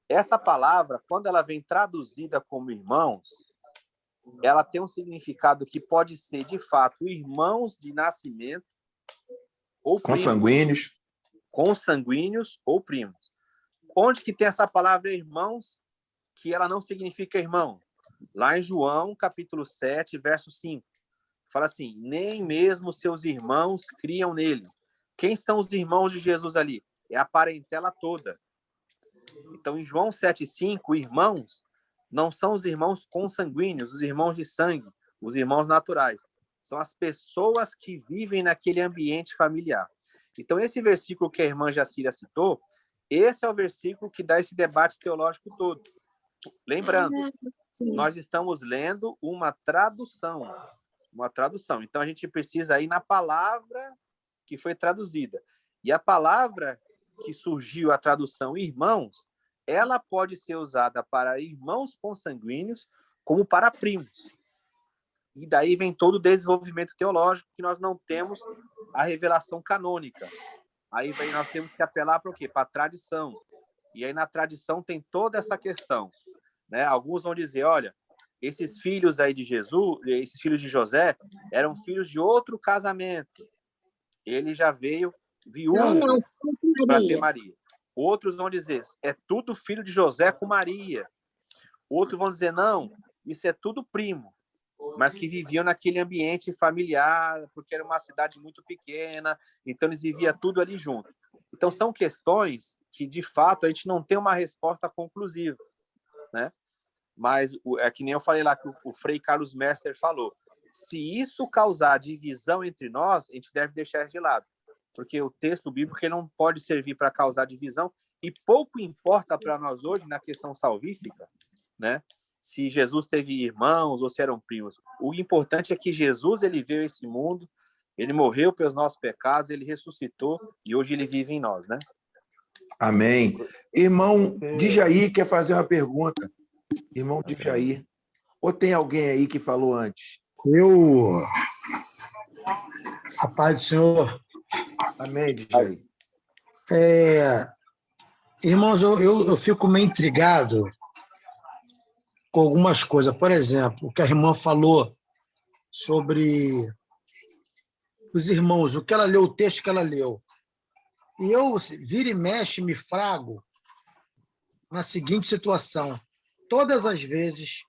essa palavra, quando ela vem traduzida como irmãos, ela tem um significado que pode ser, de fato, irmãos de nascimento ou primos. Consanguíneos ou primos. Onde que tem essa palavra irmãos, que ela não significa irmão? Lá em João, capítulo 7, verso 5. Fala assim, nem mesmo seus irmãos criam nele. Quem são os irmãos de Jesus ali? É a parentela toda. Então, em João 7,5, irmãos não são os irmãos consanguíneos, os irmãos de sangue, os irmãos naturais. São as pessoas que vivem naquele ambiente familiar. Então, esse versículo que a irmã Jacira citou, esse é o versículo que dá esse debate teológico todo. Lembrando, nós estamos lendo uma tradução. Então, a gente precisa ir na palavra que foi traduzida. E a palavra que surgiu, a tradução irmãos, ela pode ser usada para irmãos consanguíneos como para primos. E daí vem todo o desenvolvimento teológico que nós não temos a revelação canônica. Aí nós temos que apelar para o quê? Para a tradição. E aí na tradição tem toda essa questão, né? Alguns vão dizer, olha, esses filhos aí de Jesus, esses filhos de José, eram filhos de outro casamento. Ele já veio viúvo para ter Maria. Outros vão dizer, é tudo filho de José com Maria. Outros vão dizer, não, isso é tudo primo, mas que viviam naquele ambiente familiar, porque era uma cidade muito pequena, então eles viviam tudo ali junto. Então, são questões que, de fato, a gente não tem uma resposta conclusiva, né? Mas é que nem eu falei lá, que o Frei Carlos Messer falou, se isso causar divisão entre nós, a gente deve deixar de lado, porque o texto bíblico não pode servir para causar divisão, e pouco importa para nós hoje, na questão salvífica, né? Se Jesus teve irmãos ou se eram primos. O importante é que Jesus, ele veio a esse mundo, ele morreu pelos nossos pecados, ele ressuscitou e hoje ele vive em nós, né? Amém. Irmão Djair quer fazer uma pergunta. Irmão Djair. Ou tem alguém aí que falou antes? A paz do Senhor. Amém, Djair. Irmãos, eu fico meio intrigado com algumas coisas. Por exemplo, o que a irmã falou sobre os irmãos, o que ela leu, o texto que ela leu. E eu, vira e mexe, me frago na seguinte situação. Todas as vezes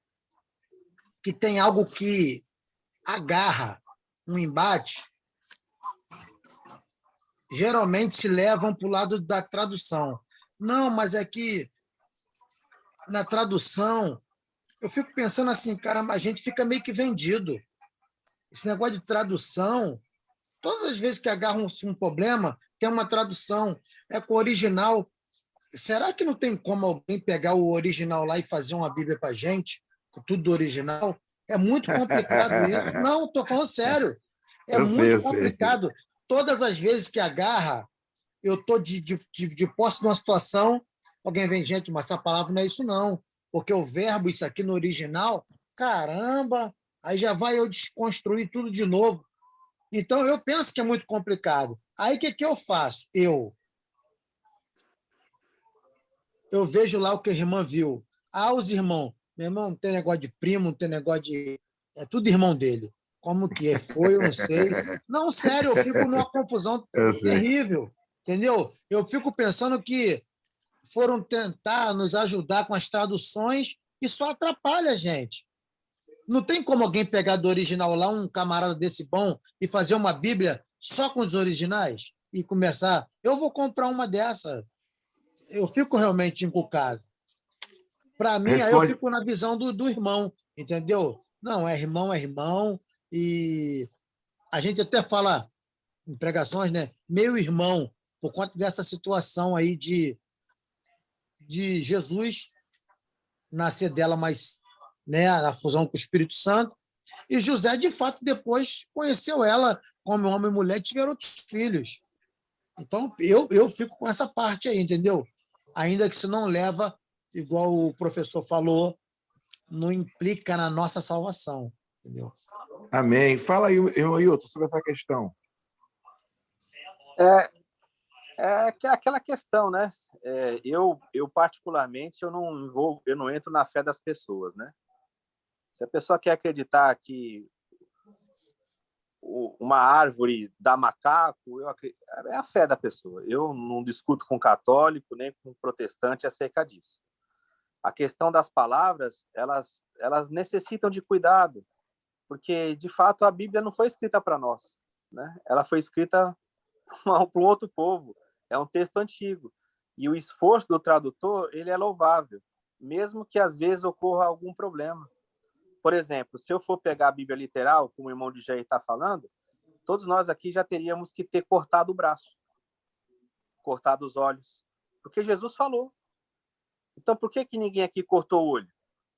que tem algo que agarra um embate, geralmente se levam para o lado da tradução. Não, mas é que na tradução, eu fico pensando assim, caramba, a gente fica meio que vendido. Esse negócio de tradução, todas as vezes que agarram um problema, tem uma tradução. É com o original. Será que não tem como alguém pegar o original lá e fazer uma Bíblia para a gente, com tudo do original? É muito complicado isso. Não, estou falando sério. É muito complicado. Todas as vezes que agarra, eu estou de posse de uma situação, alguém vem, gente, mas essa palavra não é isso não, porque o verbo, isso aqui no original, caramba, aí já vai eu desconstruir tudo de novo. Então, eu penso que é muito complicado. Aí, o que eu faço? Eu vejo lá o que a irmã viu. Os irmãos. Meu irmão, não tem negócio de primo, não tem negócio de... É tudo irmão dele. Como que foi, eu não sei. Não, sério, eu fico numa confusão terrível. Entendeu? Eu fico pensando que foram tentar nos ajudar com as traduções e só atrapalha a gente. Não tem como alguém pegar do original lá, um camarada desse bom, e fazer uma Bíblia só com os originais e começar... Eu vou comprar uma dessa. Eu fico realmente encucado. Para mim, aí eu fico na visão do irmão, entendeu? Não, é irmão, e a gente até fala em pregações, né? Meu irmão, por conta dessa situação aí de Jesus nascer dela, mas, né, a fusão com o Espírito Santo, e José, de fato, depois conheceu ela como homem e mulher e tiveram outros filhos. Então, eu fico com essa parte aí, entendeu? Ainda que isso não leva, igual o professor falou, não implica na nossa salvação, entendeu? Amém. Fala aí, Hilton, sobre essa questão. É aquela questão, né? eu particularmente, eu não entro na fé das pessoas, né? Se a pessoa quer acreditar que uma árvore dá macaco, é a fé da pessoa. Eu não discuto com católico nem com protestante acerca disso. A questão das palavras, elas necessitam de cuidado, porque, de fato, a Bíblia não foi escrita para nós, né? Ela foi escrita para um outro povo. É um texto antigo. E o esforço do tradutor, ele é louvável, mesmo que, às vezes, ocorra algum problema. Por exemplo, se eu for pegar a Bíblia literal, como o irmão de Jair está falando, todos nós aqui já teríamos que ter cortado o braço, cortado os olhos, porque Jesus falou. Então, por que ninguém aqui cortou o olho?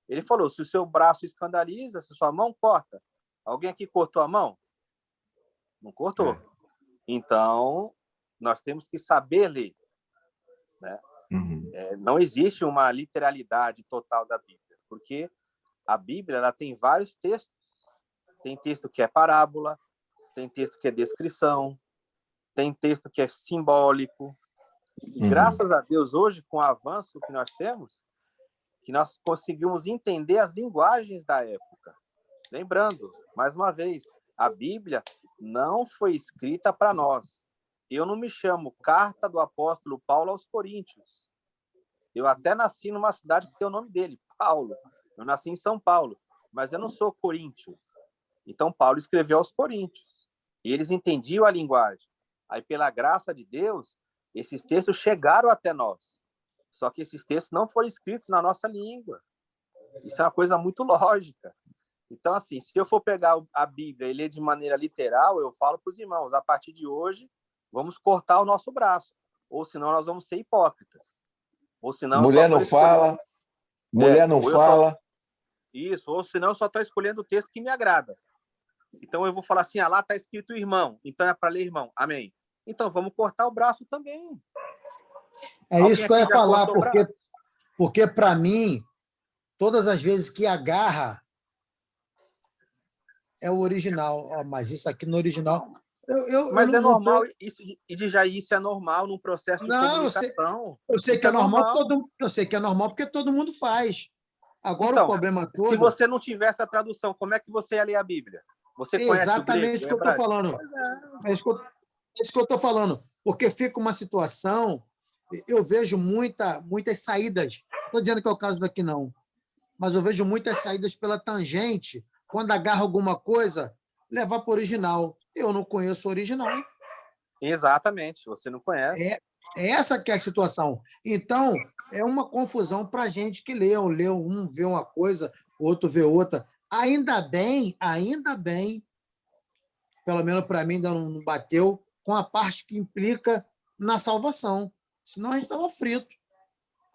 Ele falou, se o seu braço escandaliza, se a sua mão corta. Alguém aqui cortou a mão? Não cortou. Então, nós temos que saber ler, né? Não existe uma literalidade total da Bíblia, porque a Bíblia ela tem vários textos. Tem texto que é parábola, tem texto que é descrição, tem texto que é simbólico. E graças a Deus, hoje, com o avanço que nós temos, que nós conseguimos entender as linguagens da época. Lembrando, mais uma vez, a Bíblia não foi escrita para nós. Eu não me chamo Carta do Apóstolo Paulo aos Coríntios. Eu até nasci numa cidade que tem o nome dele, Paulo. Eu nasci em São Paulo, mas eu não sou coríntio. Então, Paulo escreveu aos Coríntios. E eles entendiam a linguagem. Aí, pela graça de Deus, esses textos chegaram até nós. Só que esses textos não foram escritos na nossa língua. Isso é uma coisa muito lógica. Então, assim, se eu for pegar a Bíblia e ler de maneira literal, eu falo para os irmãos, a partir de hoje, vamos cortar o nosso braço. Ou senão nós vamos ser hipócritas. Ou senão mulher não fala, mulher não fala. Isso, ou senão eu só estou escolhendo o texto que me agrada. Então eu vou falar assim, lá está escrito irmão, então é para ler irmão, amém. Então vamos cortar o braço também. É isso que eu ia falar, porque para mim, todas as vezes que agarra, é o original. Mas isso aqui no original... Mas é normal, isso é normal num processo de comunicação. Eu sei que é normal, eu sei que é normal porque todo mundo faz. Agora então, o problema todo... Se você não tivesse a tradução, como é que você ia ler a Bíblia? Você conhece exatamente o que eu estou falando. É isso que eu estou falando. Porque fica uma situação... Eu vejo muitas saídas. Não estou dizendo que é o caso daqui, não. Mas eu vejo muitas saídas pela tangente. Quando agarra alguma coisa, levar para o original. Eu não conheço o original. Exatamente, você não conhece. É essa que é a situação. Então, é uma confusão para a gente que lê. Lê um, vê uma coisa, o outro vê outra. Ainda bem, pelo menos para mim ainda não bateu, com a parte que implica na salvação. Senão a gente estava frito.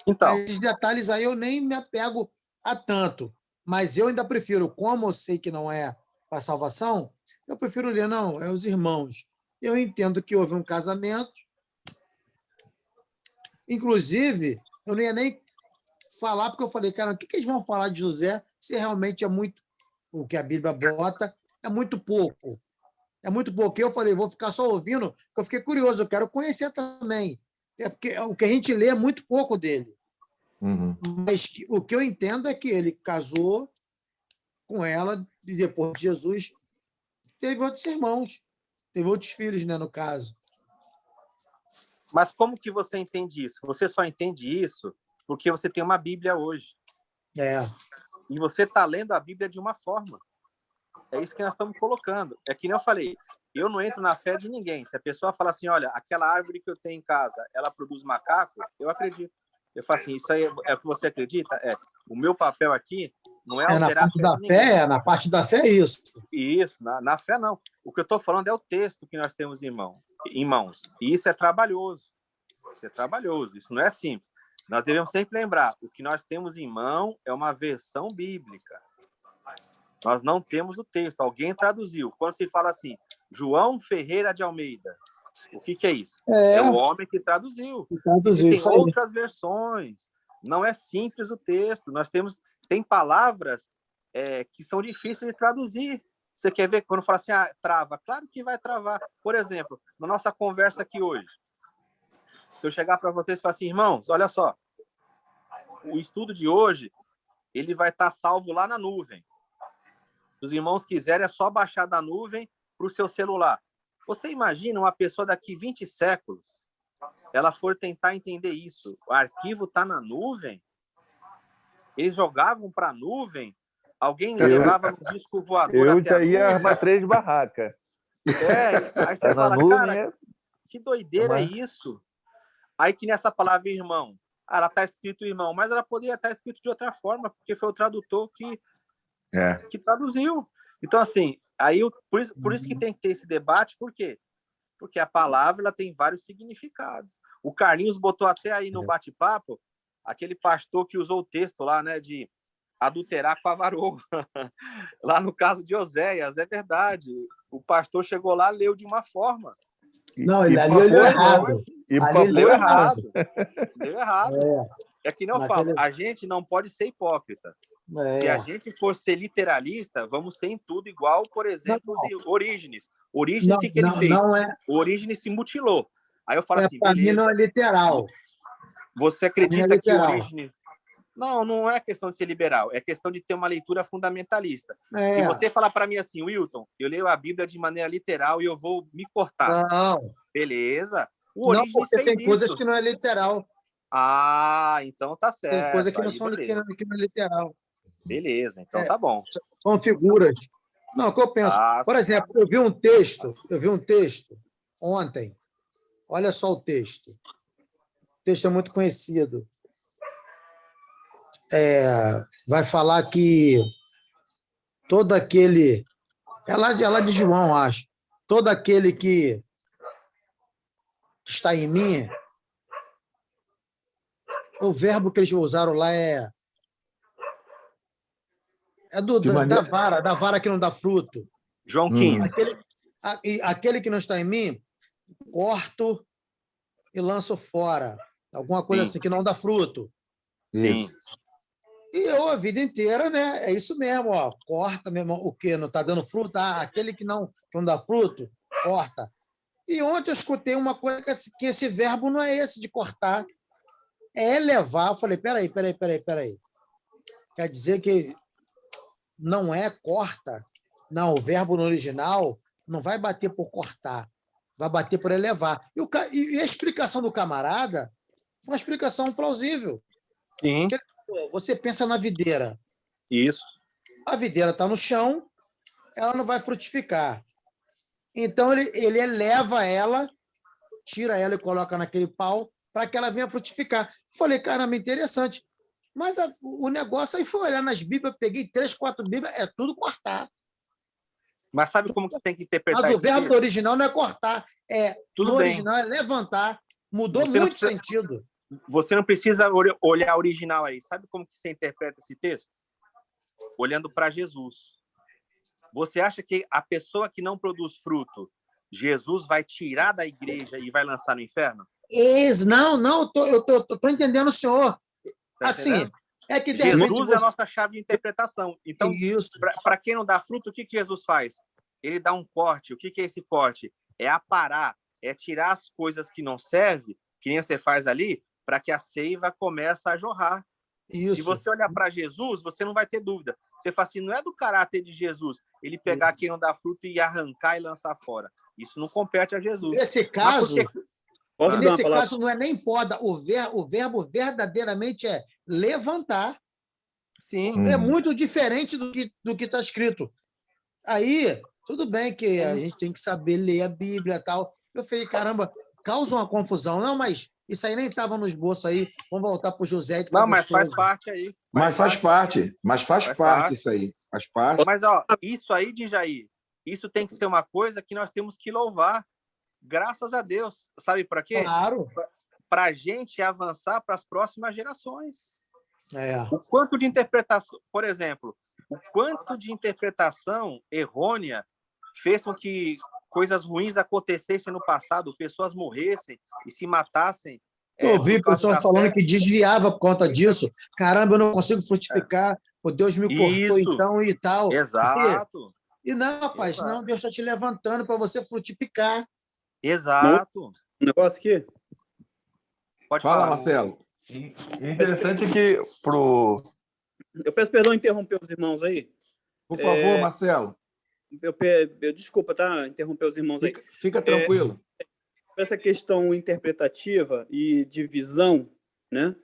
Então. Esses detalhes aí eu nem me apego a tanto. Mas eu ainda prefiro, como eu sei que não é para salvação, eu prefiro ler, não, é os irmãos. Eu entendo que houve um casamento. Inclusive, eu não ia nem falar, porque eu falei, cara, o que eles vão falar de José se realmente é muito... O que a Bíblia bota é muito pouco. É muito pouco. Eu falei, vou ficar só ouvindo, porque eu fiquei curioso, eu quero conhecer também. É porque o que a gente lê é muito pouco dele. Mas o que eu entendo é que ele casou com ela e depois de Jesus teve outros irmãos, teve outros filhos, né, no caso. Mas como que você entende isso? Você só entende isso porque você tem uma Bíblia hoje. E você está lendo a Bíblia de uma forma. É isso que nós estamos colocando. É que nem eu falei, eu não entro na fé de ninguém. Se a pessoa fala assim, olha, aquela árvore que eu tenho em casa, ela produz macaco, eu acredito. Eu falo assim, isso aí é o que você acredita? O meu papel aqui não é alterar a fé de ninguém. Na parte da fé é isso. Isso, na fé não. O que eu estou falando é o texto que nós temos em mãos. E isso é trabalhoso. Isso não é simples. Nós devemos sempre lembrar, o que nós temos em mão é uma versão bíblica. Nós não temos o texto, alguém traduziu. Quando se fala assim, João Ferreira de Almeida, o que é isso? É o homem que traduziu. Tem outras versões. Não é simples o texto. Tem palavras que são difíceis de traduzir. Você quer ver quando fala assim, trava? Claro que vai travar. Por exemplo, na nossa conversa aqui hoje, Se eu chegar para vocês e falar assim, irmãos, olha só, o estudo de hoje, ele vai estar salvo lá na nuvem. Se os irmãos quiserem, é só baixar da nuvem para o seu celular. Você imagina uma pessoa daqui 20 séculos, ela for tentar entender isso. O arquivo está na nuvem? Eles jogavam para a nuvem? Alguém levava no disco voador Eu até já a ia nuvem? armar 3 barracas. Aí você Tá na fala, nuvem, cara, que doideira é Mas- isso? Aí que nessa palavra irmão, ela está escrito irmão, mas ela poderia estar escrito de outra forma, porque foi o tradutor que traduziu. Então, assim, por isso que tem que ter esse debate, por quê? Porque a palavra ela tem vários significados. O Carlinhos botou até aí no bate-papo aquele pastor que usou o texto lá, né, de adulterar com a varoa. Lá no caso de Oséias, é verdade. O pastor chegou lá, leu de uma forma. Não, ele ali Uma leu forma, errado. E Ali papou leu errado. errado. Leu errado. É que não Naquele- falo, a gente não pode ser hipócrita. Se a gente for ser literalista, vamos ser em tudo igual, por exemplo, Orígenes. Orígenes, Não, o que ele não, fez? não é. O Orígenes se mutilou. Aí eu falo assim, Para mim não é beleza, literal. você Pra mim é acredita que literal. Orígenes... Não é questão de ser liberal, é questão de ter uma leitura fundamentalista. Se É. você falar para mim assim, Wilton, eu leio a Bíblia de maneira literal e eu vou me cortar. Não, Beleza. O não, Orígenes porque fez tem coisas isso. que não é literal. Ah, então tá certo. Tem coisa que não Aí, são beleza. que não é literal. Beleza, então É. tá bom. São figuras. Não, o que eu penso. Ah, Por exemplo, eu vi um texto ontem. Olha só o texto. O texto é muito conhecido. Vai falar que todo aquele... É lá de João, acho. Todo aquele que está em mim... O verbo que eles usaram lá é De maneira- da vara que não dá fruto. João 15. Aquele que não está em mim, corto e lanço fora. Alguma coisa Sim. assim, que não dá fruto. Isso. E eu, a vida inteira, né? É isso mesmo, ó. Corta, meu irmão. O quê? Não está dando fruto? Ah, aquele que não dá fruto, corta. E ontem eu escutei uma coisa que esse verbo não é esse de cortar, é elevar. Eu falei, peraí. Quer dizer que não é corta? Não, o verbo no original não vai bater por cortar, vai bater por elevar. E a explicação do camarada foi uma explicação plausível. Sim. Você pensa na videira. Isso. A videira está no chão, ela não vai frutificar. Então, ele eleva ela, tira ela e coloca naquele pau para que ela venha frutificar. Falei, caramba, interessante. Mas o negócio aí foi olhar nas Bíblias, peguei 3, 4 Bíblias, é tudo cortar. Mas sabe como que você tem que interpretar Mas o esse verbo texto? do original não é cortar, Tudo no bem. original é levantar. Mudou Você não muito precisa- sentido. Você não precisa olhar a original aí. Sabe como que você interpreta esse texto? Olhando para Jesus. Você acha que a pessoa que não produz fruto, Jesus vai tirar da igreja e vai lançar no inferno? Não, eu tô entendendo o senhor. Tá Assim, entendendo? é que de repente Jesus é a nossa chave de interpretação. Então, Isso. para quem não dá fruto, o que Jesus faz? Ele dá um corte. O que é esse corte? É aparar, é tirar as coisas que não servem, que nem você faz ali, para que a seiva comece a jorrar. Isso. Se você olhar para Jesus, você não vai ter dúvida. Você fala assim, não é do caráter de Jesus ele pegar quem não dá fruto e arrancar e lançar fora. Isso não compete a Jesus. Nesse caso, Posso dar uma nesse palavra? caso não é nem poda, o verbo verdadeiramente é levantar. Sim. É muito diferente do que está escrito. Aí, tudo bem que a gente tem que saber ler a Bíblia e tal. Eu falei, caramba, causa uma confusão. Não, mas isso aí nem estava no esboço aí. Vamos voltar para o José. Que tá Não, mas faz gostoso. parte aí. Mas faz parte isso aí. Faz parte. Mas, ó, isso aí de Jair, isso tem que ser uma coisa que nós temos que louvar. Graças a Deus. Sabe para quê? Claro. Para a gente avançar para as próximas gerações. É. O quanto de interpretação, por exemplo, o quanto de interpretação errônea fez com que coisas ruins acontecessem no passado, pessoas morressem e se matassem. Eu ouvi por causa pessoas da falando fé. que desviava por conta disso. Caramba, eu não consigo frutificar. O Deus me cortou, Isso. então, e tal. Exato. E não, rapaz, Exato. não, Deus está te levantando para você frutificar. Exato. Um negócio aqui. Pode Fala, falar. Marcelo. E interessante é que Eu peço perdão em interromper os irmãos aí. Por favor, Marcelo, Desculpa, tá? Interromper os irmãos aí. fica tranquilo. Essa questão interpretativa e de visão, né?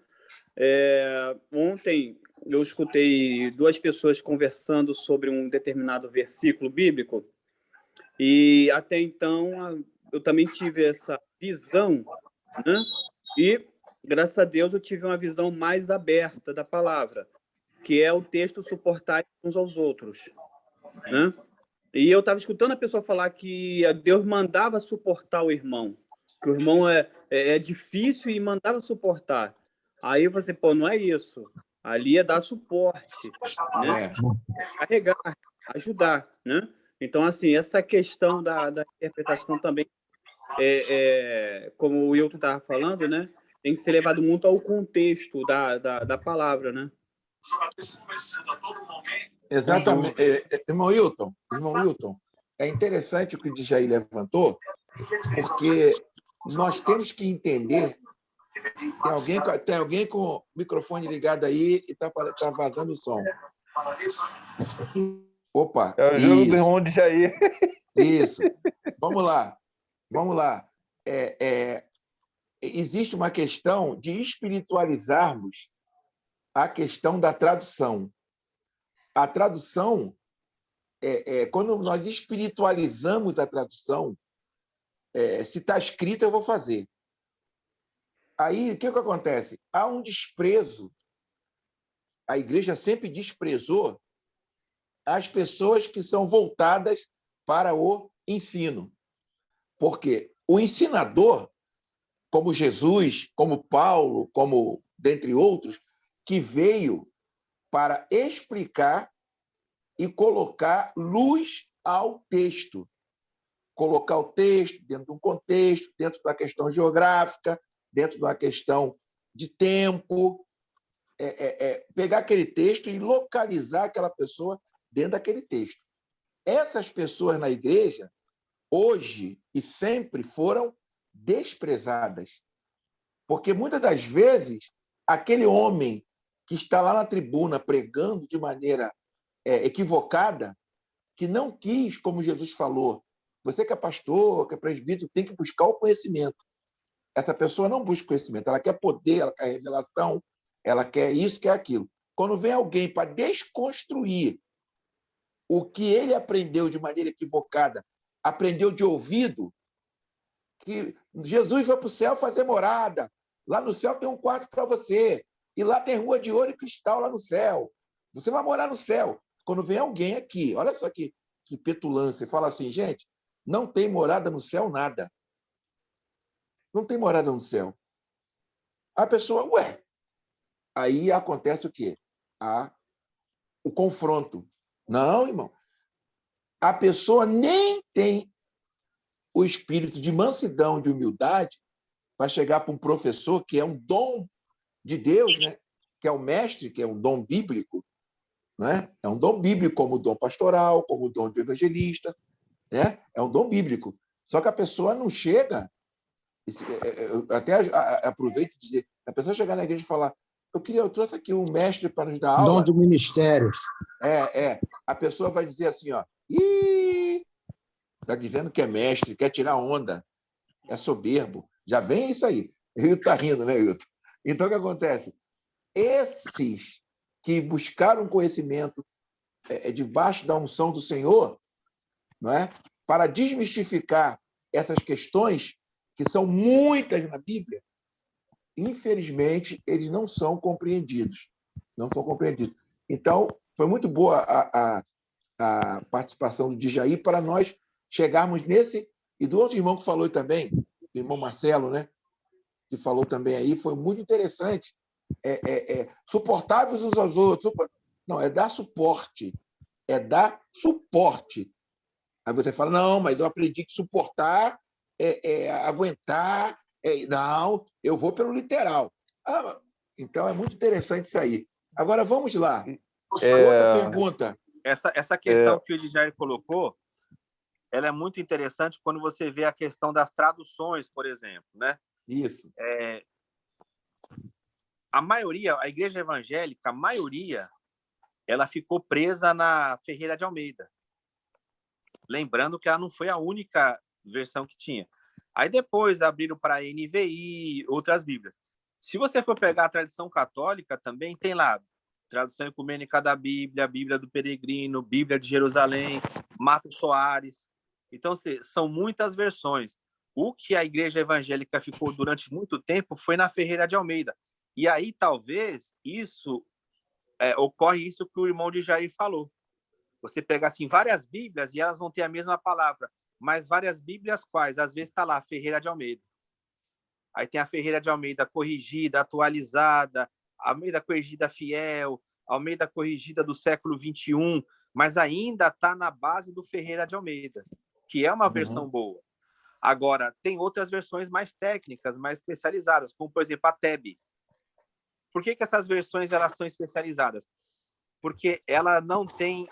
Ontem eu escutei duas pessoas conversando sobre um determinado versículo bíblico e até então eu também tive essa visão, né? E graças a Deus eu tive uma visão mais aberta da palavra, que é o texto suportar uns aos outros, né? E eu estava escutando a pessoa falar que Deus mandava suportar o irmão, que o irmão é difícil e mandava suportar. Aí você, pô, não é isso. Ali é dar suporte, né? Carregar, ajudar, né? Então, assim, essa questão da interpretação também, como o Wilton estava falando, né? Tem que ser levado muito ao contexto da palavra, né? Exatamente. Irmão Wilton, é interessante o que o Djaí levantou, porque nós temos que entender. Tem alguém com o microfone ligado aí e está vazando o som. Opa! é o jogo do irmão de Jair. Isso. Vamos lá. Existe uma questão de espiritualizarmos a questão da tradução. A tradução, quando nós espiritualizamos a tradução, se está escrito, eu vou fazer. Aí, o que acontece? Há um desprezo. A igreja sempre desprezou as pessoas que são voltadas para o ensino. Porque o ensinador, como Jesus, como Paulo, como dentre outros, que veio para explicar e colocar luz ao texto. Colocar o texto dentro de um contexto, dentro da questão geográfica, dentro de uma questão de tempo, pegar aquele texto e localizar aquela pessoa dentro daquele texto. Essas pessoas na igreja, hoje e sempre, foram desprezadas. Porque, muitas das vezes, aquele homem que está lá na tribuna pregando de maneira equivocada, que não quis, como Jesus falou, você que é pastor, que é presbítero, tem que buscar o conhecimento. Essa pessoa não busca conhecimento, ela quer poder, ela quer revelação, ela quer isso, quer aquilo. Quando vem alguém para desconstruir o que ele aprendeu de maneira equivocada, aprendeu de ouvido, que Jesus foi para o céu fazer morada, lá no céu tem um quarto para você, e lá tem rua de ouro e cristal lá no céu. Você vai morar no céu. Quando vem alguém aqui, olha só que petulância, fala assim, gente, não tem morada no céu nada. Não tem morada no céu. A pessoa, aí acontece o quê? O confronto. Não, irmão. A pessoa nem tem o espírito de mansidão, de humildade, para chegar para um professor, que é um dom de Deus, né? Que é o mestre, que é um dom bíblico, né? É um dom bíblico, como o dom pastoral, como o dom de evangelista, né? É um dom bíblico. Só que a pessoa não chega. Eu até aproveito de dizer, a pessoa chegar na igreja e falar, eu trouxe aqui um mestre para nos dar aula. Dom de ministérios. A pessoa vai dizer assim, está dizendo que é mestre, quer tirar onda, é soberbo. Já vem isso aí. O Hilton está rindo, né, Hilton? Então, o que acontece? Esses que buscaram conhecimento debaixo da unção do Senhor, não é? Para desmistificar essas questões, que são muitas na Bíblia, infelizmente, eles não são compreendidos. Não são compreendidos. Então, foi muito boa a participação do Djaí para nós chegarmos nesse... E do outro irmão que falou também, o irmão Marcelo, né? Que falou também aí, foi muito interessante. Suportáveis uns aos outros. Não, é dar suporte. É dar suporte. Aí você fala, não, mas eu aprendi que suportar aguentar. Não, eu vou pelo literal. Então, é muito interessante isso aí. Agora, vamos lá. Outra pergunta. Essa questão que o Djaí colocou, ela é muito interessante quando você vê a questão das traduções, por exemplo, né? Isso. a maioria, a igreja evangélica, a maioria, ela ficou presa na Ferreira de Almeida. Lembrando que ela não foi a única versão que tinha. Aí depois abriram para NVI, outras Bíblias. Se você for pegar a tradição católica, também tem lá tradução ecumênica da Bíblia, Bíblia do Peregrino, Bíblia de Jerusalém, Marcos Soares. Então, são muitas versões. O que a igreja evangélica ficou durante muito tempo foi na Ferreira de Almeida. E aí, talvez, ocorre isso que o irmão de Jair falou. Você pega assim, várias Bíblias e elas vão ter a mesma palavra, mas várias Bíblias quais? Às vezes está lá, Ferreira de Almeida. Aí tem a Ferreira de Almeida corrigida, atualizada, Almeida corrigida fiel, Almeida corrigida do século XXI, mas ainda está na base do Ferreira de Almeida, que é uma versão boa. Agora, tem outras versões mais técnicas, mais especializadas, como, por exemplo, a TEB. Por que essas versões elas são especializadas? Porque ela não tem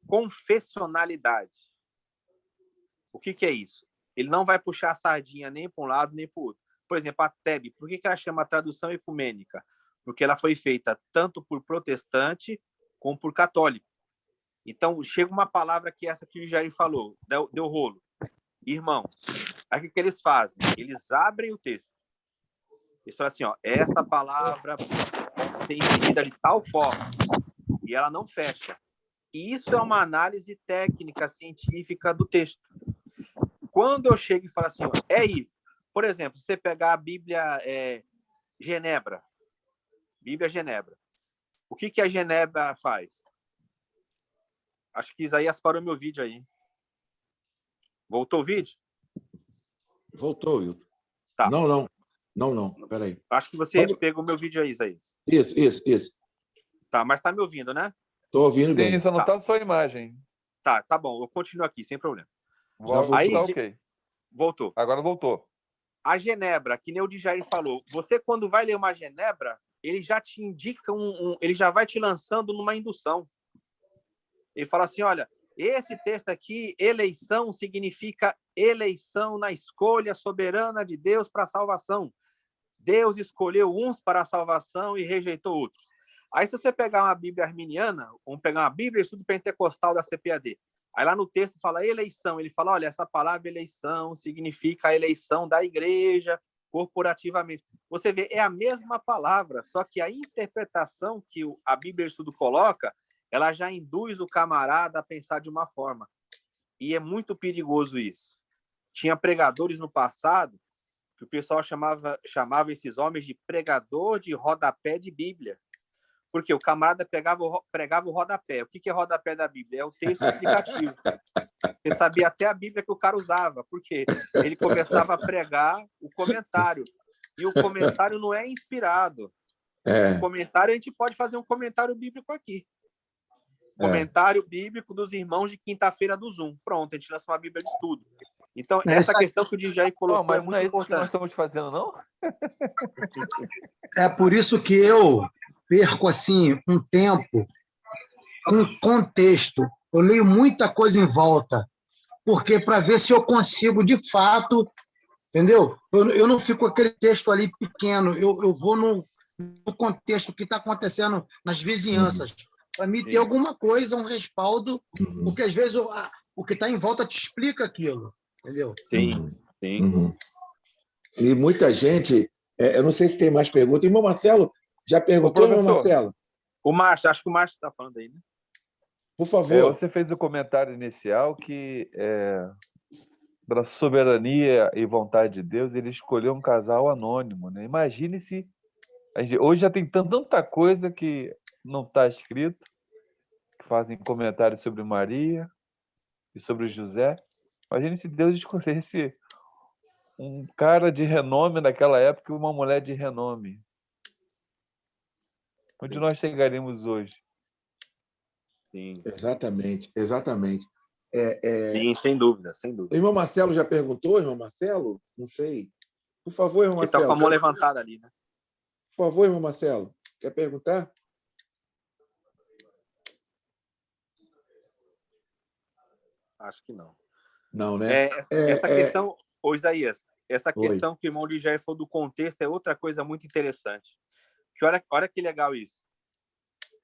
confessionalidade. O que é isso? Ele não vai puxar a sardinha nem para um lado nem para o outro. Por exemplo, a TEB, por que ela chama tradução ecumênica? Porque ela foi feita tanto por protestante como por católico. Então, chega uma palavra que essa que o Jair falou, deu rolo. Irmãos, aí o que eles fazem? Eles abrem o texto. Eles falam assim, essa palavra pode ser entendida de tal forma. E ela não fecha. E isso é uma análise técnica, científica do texto. Quando eu chego e falo assim, é isso. Por exemplo, se você pegar a Bíblia Genebra, Bíblia Genebra, o que a Genebra faz? Acho que Isaías parou meu vídeo aí. Voltou o vídeo? Voltou, Wilton. Tá. Não. Peraí. Acho que você pegou meu vídeo aí, Isaías. Isso. Tá, mas tá me ouvindo, né? Estou ouvindo bem. Sim, só não tá sua imagem. Tá bom. Eu continuo aqui, sem problema. Aí, tá ok. Voltou. Agora voltou. A Genebra, que nem o Jair falou, você quando vai ler uma Genebra, ele já te indica ele já vai te lançando numa indução. Ele fala assim, olha, esse texto aqui, eleição, significa eleição na escolha soberana de Deus para a salvação. Deus escolheu uns para a salvação e rejeitou outros. Aí, se você pegar uma Bíblia arminiana, vamos pegar uma Bíblia Estudo Pentecostal da CPAD, aí lá no texto fala eleição, ele fala, olha, essa palavra eleição significa a eleição da igreja corporativamente. Você vê, é a mesma palavra, só que a interpretação que a Bíblia Estudo coloca, ela já induz o camarada a pensar de uma forma. E é muito perigoso isso. Tinha pregadores no passado que o pessoal chamava esses homens de pregador de rodapé de Bíblia. Porque o camarada pregava o rodapé. O que é rodapé da Bíblia? É o texto explicativo. Você sabia até a Bíblia que o cara usava, porque ele começava a pregar o comentário. E o comentário não é inspirado. O comentário, a gente pode fazer um comentário bíblico aqui. Comentário bíblico dos irmãos de quinta-feira do Zoom. Pronto, a gente lança uma Bíblia de estudo. Então, essa questão que o Djair colocou mas é muito não é importante. isso que nós estamos fazendo, não? É por isso que eu perco assim um tempo com contexto. Eu leio muita coisa em volta, porque para ver se eu consigo de fato, entendeu? Eu não fico com aquele texto ali pequeno, eu vou no contexto que está acontecendo nas vizinhanças, para mim ter alguma coisa, um respaldo, porque às vezes o que está em volta te explica aquilo, entendeu? Sim. E muita gente, eu não sei se tem mais perguntas. Irmão Marcelo, já perguntou, irmão Marcelo? O Márcio, acho que o Márcio está falando aí, né? Por favor. Você fez o comentário inicial que, pela soberania e vontade de Deus, ele escolheu um casal anônimo, né? Imagine se... Hoje já tem tanta coisa que não está escrito, que fazem comentários sobre Maria e sobre José. Imagine se Deus escolhesse um cara de renome naquela época e uma mulher de renome. Onde nós chegaríamos hoje? Sim. Exatamente. Sim, sem dúvida. O irmão Marcelo já perguntou, irmão Marcelo? Não sei. Por favor, irmão Marcelo. Ele está com a mão levantada ali, né? Por favor, irmão Marcelo. Quer perguntar? Acho que não. Não, né? Essa questão, Isaías, essa Oi. questão que o irmão de Jair falou do contexto é outra coisa muito interessante. Que Porque olha que legal isso.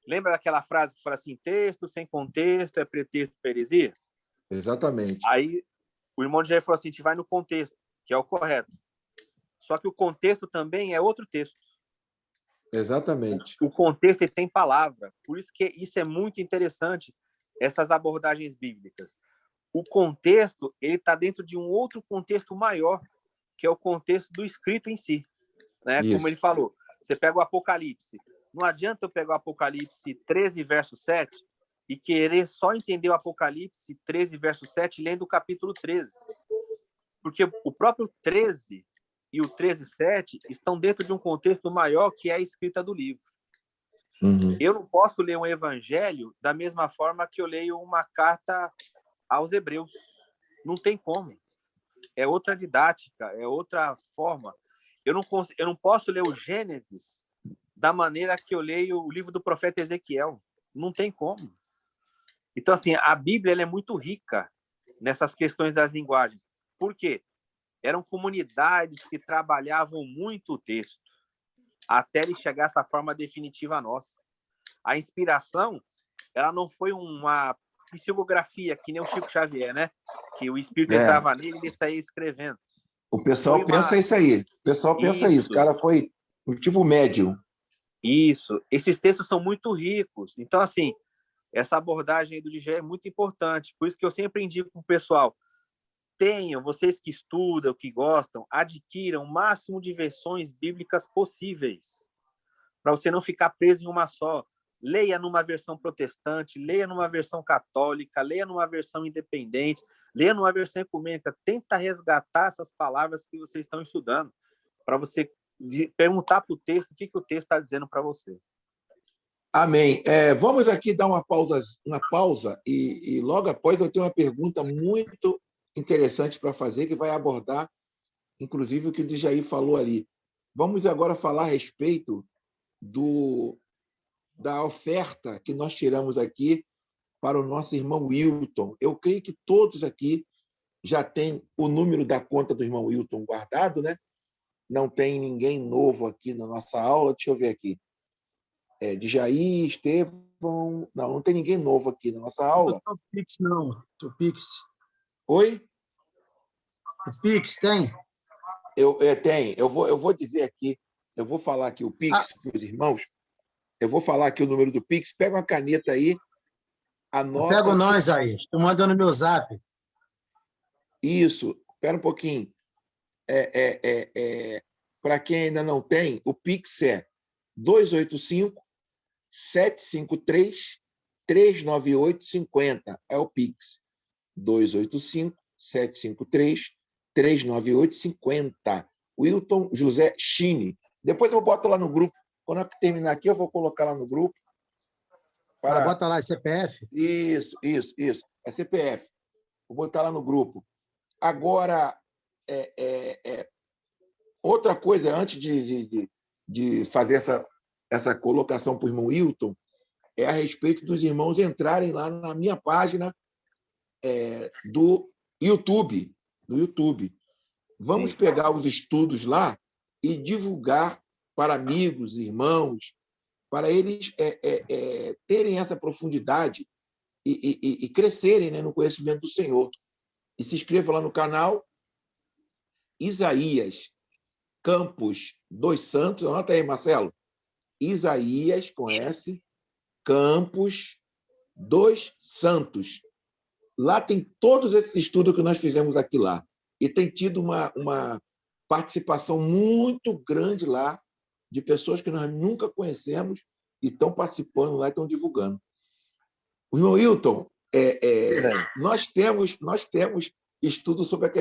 Lembra daquela frase que fala assim, texto sem contexto é pretexto para heresia? Exatamente. Aí o irmão de Jair falou assim, a gente vai no contexto, que é o correto. Só que o contexto também é outro texto. Exatamente. O contexto ele tem palavra. Por isso que isso é muito interessante, essas abordagens bíblicas. O contexto ele está dentro de um outro contexto maior, que é o contexto do escrito em si. Né? Isso. Como ele falou, você pega o Apocalipse. Não adianta eu pegar o Apocalipse 13, verso 7, e querer só entender o Apocalipse 13, verso 7, lendo o capítulo 13. Porque o próprio 13 e o 13:7 estão dentro de um contexto maior, que é a escrita do livro. Uhum. Eu não posso ler um evangelho da mesma forma que eu leio uma carta aos Hebreus. Não tem como. É outra didática, é outra forma. Eu não posso ler o Gênesis da maneira que eu leio o livro do profeta Ezequiel. Não tem como. Então, assim, a Bíblia ela é muito rica nessas questões das linguagens. Por quê? Eram comunidades que trabalhavam muito o texto, até ele chegar a essa forma definitiva nossa. A inspiração, ela não foi uma psicografia, que nem o Chico Xavier, né? Que o Espírito entrava nele e ele saía escrevendo. O pessoal pensa isso aí. O pessoal pensa isso. O cara foi um tipo médium. Isso. Esses textos são muito ricos. Então, assim, essa abordagem do DJ é muito importante. Por isso que eu sempre indico para o pessoal, vocês que estudam, que gostam, adquiram o máximo de versões bíblicas possíveis, para você não ficar preso em uma só. Leia numa versão protestante, leia numa versão católica, leia numa versão independente, leia numa versão ecumênica. Tenta resgatar essas palavras que vocês estão estudando, para você perguntar para o texto o que o texto está dizendo para você. Amém. Vamos aqui dar uma pausa e logo após eu tenho uma pergunta muito interessante para fazer, que vai abordar, inclusive, o que o Djaí falou ali. Vamos agora falar a respeito da oferta que nós tiramos aqui para o nosso irmão Wilton. Eu creio que todos aqui já têm o número da conta do irmão Wilton guardado, né? Não tem ninguém novo aqui na nossa aula. Deixa eu ver aqui. Djaí, Estevão... Não tem ninguém novo aqui na nossa aula. Não, o Pix não. O Pix. Oi? O Pix tem? Tem. Eu vou dizer aqui, eu vou falar aqui o Pix para os irmãos. Eu vou falar aqui o número do Pix. Pega uma caneta aí, anota. Pega nós aí. Estou mandando meu zap. Isso. Espera um pouquinho. Para quem ainda não tem, o Pix é 285-753-398-50. É o Pix. 285-753-398-50. Wilton José Chine. Depois eu boto lá no grupo. Quando eu terminar aqui, eu vou colocar lá no grupo. Bota lá, CPF. Isso. É CPF. Vou botar lá no grupo. Agora, outra coisa, antes de fazer essa colocação para o irmão Wilton, é a respeito dos irmãos entrarem lá na minha página do YouTube. Vamos pegar os estudos lá e divulgar para amigos, irmãos, para eles terem essa profundidade e crescerem, né, no conhecimento do Senhor. E se inscreva lá no canal Isaías Campos dos Santos. Anota aí, Marcelo. Isaías, com S, Campos dos Santos. Lá tem todos esses estudos que nós fizemos aqui lá. E tem tido uma participação muito grande lá de pessoas que nós nunca conhecemos e estão participando lá e estão divulgando. O irmão Wilton, nós temos estudo sobre a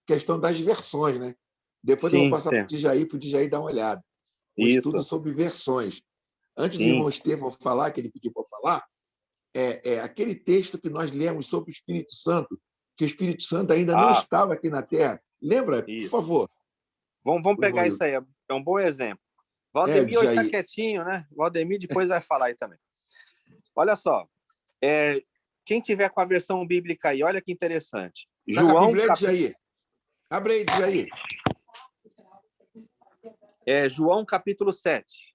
questão das versões, né? Depois eu vou passar para o Djaí dar uma olhada. Estudo sobre versões. Antes do irmão Estevão falar, que ele pediu para falar, aquele texto que nós lemos sobre o Espírito Santo, que o Espírito Santo ainda não estava aqui na Terra. Lembra? Por favor. Vamos pegar isso aí. É um bom exemplo. Valdemir hoje está quietinho, né? Valdemir depois vai falar aí também. Olha só. Quem tiver com a versão bíblica aí, olha que interessante. João, abre aí, Djaí. João capítulo 7.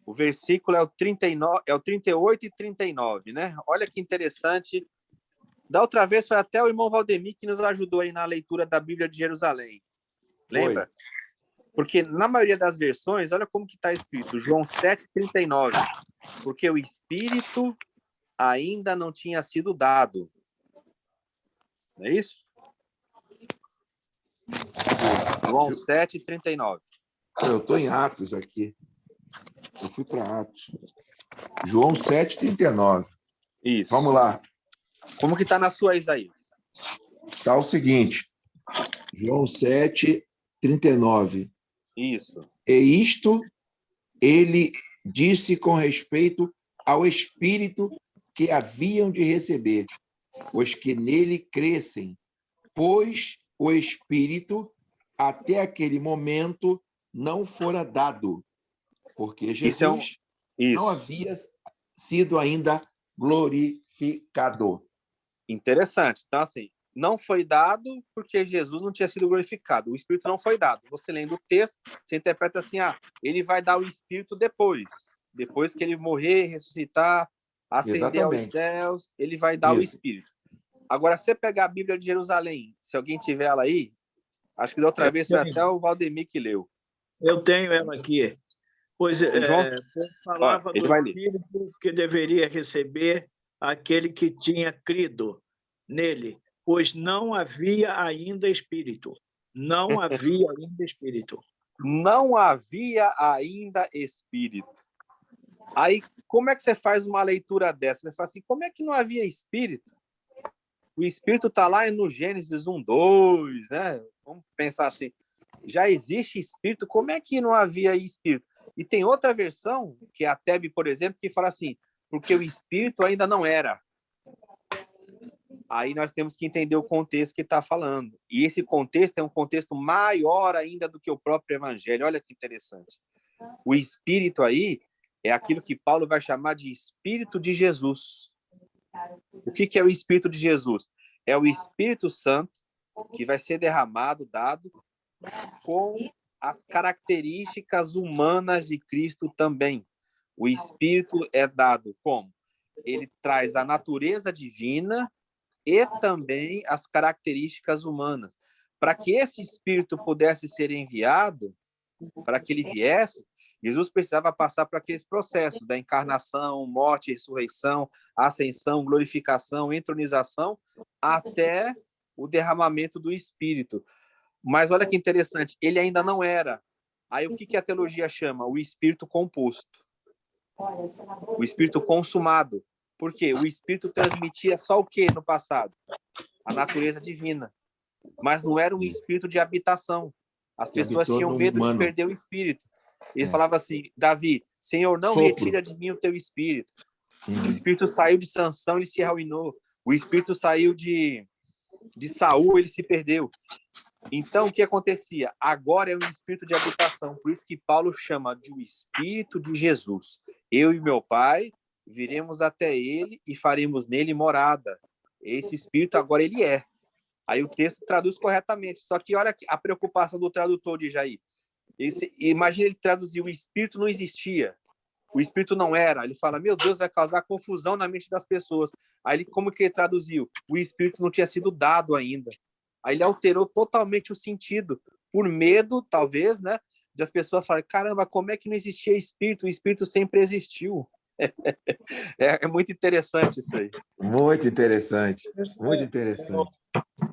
O versículo é o 39, é o 38 e 39, né? Olha que interessante. Da outra vez foi até o irmão Valdemir que nos ajudou aí na leitura da Bíblia de Jerusalém. Lembra? Porque na maioria das versões, olha como que está escrito, João 7,39. Porque o Espírito ainda não tinha sido dado. Não é isso? João 7,39. Eu estou em Atos aqui. Eu fui para Atos. João 7,39. Isso. Vamos lá. Como que está na sua, Isaías? Está o seguinte. João 7,39. Isso. E isto ele disse com respeito ao Espírito que haviam de receber, os que nele crescem, pois o Espírito, até aquele momento, não fora dado, porque Jesus não havia sido ainda glorificado. Interessante. Então, assim, não foi dado porque Jesus não tinha sido glorificado. O Espírito não foi dado. Você lendo o texto, você interpreta assim, ele vai dar o Espírito depois que ele morrer, ressuscitar, ascender aos céus, ele vai dar o Espírito. Agora, se você pegar a Bíblia de Jerusalém, se alguém tiver ela aí, acho que da outra vez foi até o Valdemir que leu. Eu tenho ela aqui. Pois falava do Espírito que deveria receber aquele que tinha crido nele, pois não havia ainda Espírito. Não havia ainda Espírito. Não havia ainda Espírito. Aí, como é que você faz uma leitura dessa? Você fala assim, como é que não havia Espírito? O Espírito está lá no Gênesis 1, 2, né? Vamos pensar assim, já existe Espírito, como é que não havia Espírito? E tem outra versão, que é a Tebe, por exemplo, que fala assim, porque o Espírito ainda não era. Aí nós temos que entender o contexto que está falando. E esse contexto é um contexto maior ainda do que o próprio Evangelho. Olha que interessante. O Espírito aí é aquilo que Paulo vai chamar de Espírito de Jesus. O que é o Espírito de Jesus? É o Espírito Santo que vai ser derramado, dado, com as características humanas de Cristo também. O Espírito é dado como? Ele traz a natureza divina e também as características humanas. Para que esse Espírito pudesse ser enviado, para que ele viesse, Jesus precisava passar por aqueles processos da encarnação, morte, ressurreição, ascensão, glorificação, entronização, até o derramamento do Espírito. Mas olha que interessante, ele ainda não era. Aí o que a teologia chama? O Espírito composto. O Espírito consumado. Por quê? O Espírito transmitia só o quê no passado? A natureza divina. Mas não era um Espírito de habitação. As pessoas tinham medo de perder o Espírito. Ele falava assim, Davi, Senhor, não retira de mim o teu Espírito. O Espírito saiu de Sansão, ele se arruinou. O Espírito saiu de Saul, ele se perdeu. Então, o que acontecia? Agora é um Espírito de habitação. Por isso que Paulo chama de o Espírito de Jesus. Eu e meu Pai viremos até ele e faremos nele morada. Esse Espírito agora ele é. Aí o texto traduz corretamente. Só que olha a preocupação do tradutor de Jair. Imagina ele traduzir, o Espírito não existia. O Espírito não era. Ele fala, meu Deus, vai causar confusão na mente das pessoas. Aí como que ele traduziu? O Espírito não tinha sido dado ainda. Aí ele alterou totalmente o sentido. Por medo, talvez, né? De as pessoas falarem, caramba, como é que não existia Espírito? O Espírito sempre existiu. É muito interessante isso aí. Muito interessante. Muito interessante.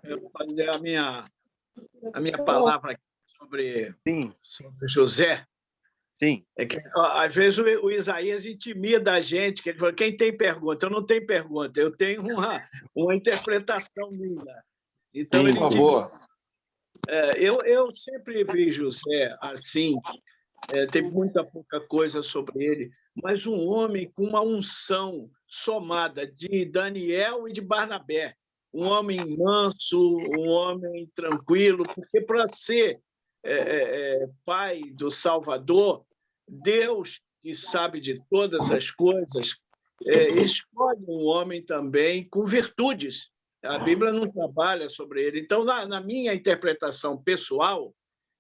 Eu vou fazer a minha palavra aqui sobre José. Sim. É que, às vezes, o Isaías intimida a gente, que ele fala, quem tem pergunta? Eu não tenho pergunta, eu tenho uma interpretação minha. Então, sim, ele por favor. Eu sempre vi José assim, tem muita pouca coisa sobre ele, mas um homem com uma unção somada de Daniel e de Barnabé, um homem manso, um homem tranquilo, porque para ser pai do Salvador, Deus, que sabe de todas as coisas, escolhe um homem também com virtudes. A Bíblia não trabalha sobre ele. Então, na minha interpretação pessoal,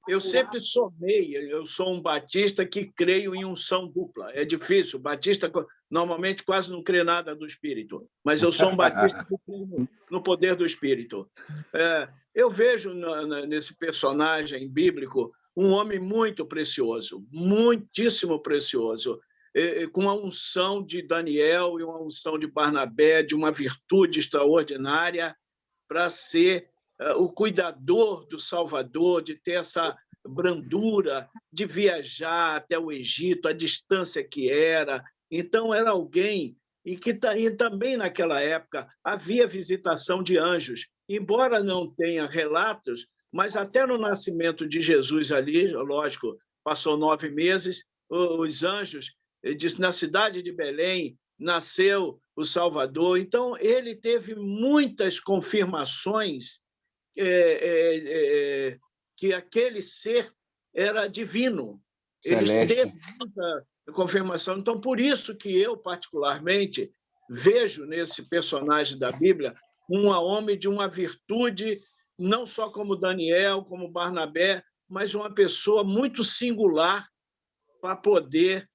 eu sempre somei, eu sou um batista que creio em unção dupla. É difícil, batista normalmente quase não crê nada do Espírito, mas eu sou um batista que crê no poder do Espírito. Eu vejo nesse personagem bíblico um homem muito precioso, muitíssimo precioso, com uma unção de Daniel e uma unção de Barnabé, de uma virtude extraordinária para ser o cuidador do Salvador, de ter essa brandura, de viajar até o Egito, a distância que era. Então, era alguém e também naquela época havia visitação de anjos, embora não tenha relatos, mas até no nascimento de Jesus ali, lógico, passou 9 meses, os anjos, ele disse, na cidade de Belém nasceu o Salvador. Então, ele teve muitas confirmações que aquele ser era divino. Ele teve muita confirmação. Então, por isso que eu, particularmente, vejo nesse personagem da Bíblia um homem de uma virtude, não só como Daniel, como Barnabé, mas uma pessoa muito singular para poder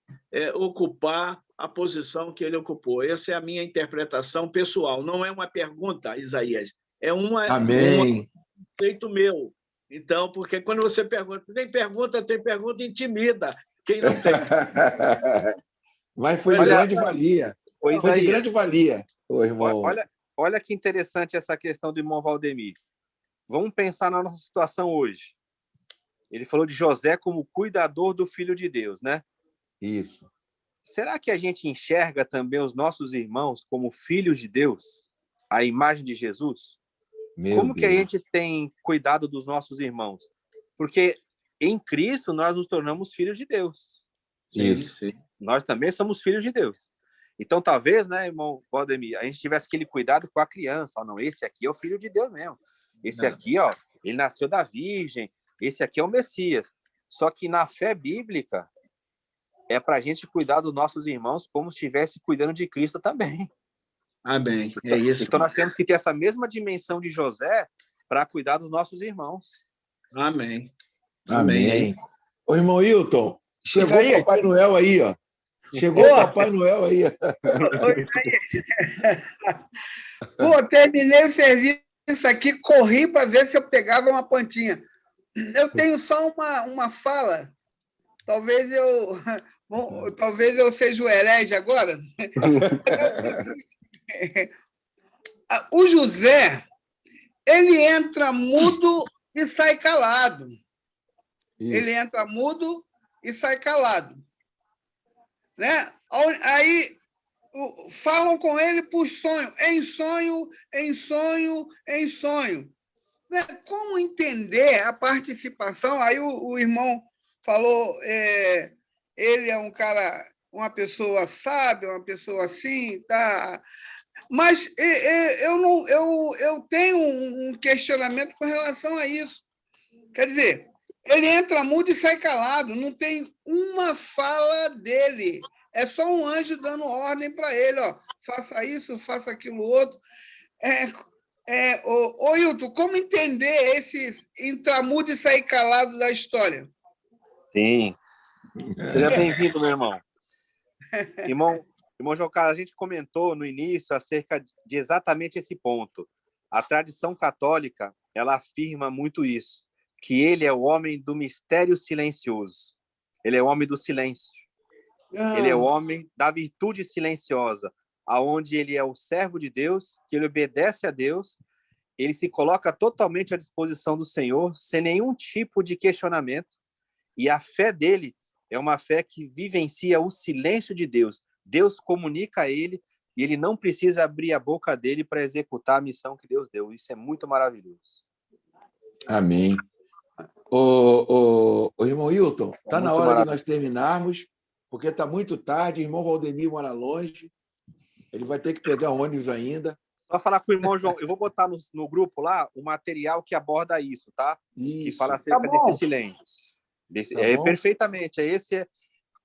ocupar a posição que ele ocupou. Essa é a minha interpretação pessoal. Não é uma pergunta, Isaías, é um conceito meu. Então, porque quando você pergunta, tem pergunta intimida. Quem não tem? Mas foi de grande valia. Foi de grande valia, irmão. Olha que interessante essa questão do irmão Valdemir. Vamos pensar na nossa situação hoje. Ele falou de José como cuidador do Filho de Deus, né? Isso. Será que a gente enxerga também os nossos irmãos como filhos de Deus, a imagem de Jesus? Como que a gente tem cuidado dos nossos irmãos? Porque em Cristo nós nos tornamos filhos de Deus. Isso. Sim. Nós também somos filhos de Deus. Então, talvez, né, irmão Valdemir, a gente tivesse aquele cuidado com a criança. Não, esse aqui é o filho de Deus mesmo. Esse aqui, ó, ele nasceu da Virgem. Esse aqui é o Messias. Só que na fé bíblica é para a gente cuidar dos nossos irmãos como se estivesse cuidando de Cristo também. Amém. É isso. Então nós temos que ter essa mesma dimensão de José para cuidar dos nossos irmãos. Amém. Amém. Ô, irmão Hilton, chegou o Papai Noel aí, ó. Chegou o Papai Noel aí. Pô, terminei o serviço aqui, corri para ver se eu pegava uma plantinha. Eu tenho só uma fala. Talvez eu seja o herege agora. O José, ele entra mudo e sai calado. Isso. Ele entra mudo e sai calado. Né? Aí falam com ele por sonho, em sonho, em sonho, em sonho. Né? Como entender a participação? Aí o irmão falou, ele é um cara, uma pessoa sábia, uma pessoa assim, tá? Mas eu tenho um questionamento com relação a isso. Quer dizer, ele entra mudo e sai calado, não tem uma fala dele. É só um anjo dando ordem para ele, ó, faça isso, faça aquilo outro. Ô, Hilton, como entender esse entrar mudo e sair calado da história? Sim. Seja bem-vindo, meu irmão. Irmão João Carlos, a gente comentou no início acerca de exatamente esse ponto. A tradição católica, ela afirma muito isso, que ele é o homem do mistério silencioso. Ele é o homem do silêncio. Ele é o homem da virtude silenciosa, aonde ele é o servo de Deus, que ele obedece a Deus, ele se coloca totalmente à disposição do Senhor, sem nenhum tipo de questionamento, e a fé dele é uma fé que vivencia o silêncio de Deus. Deus comunica a ele e ele não precisa abrir a boca dele para executar a missão que Deus deu. Isso é muito maravilhoso. Amém. O irmão Hilton, está na hora de nós terminarmos, porque está muito tarde, o irmão Valdemir mora longe, ele vai ter que pegar ônibus ainda. Só falar com o irmão João, eu vou botar no grupo lá o material que aborda isso, tá? Isso. Que fala acerca desse silêncio. Perfeitamente.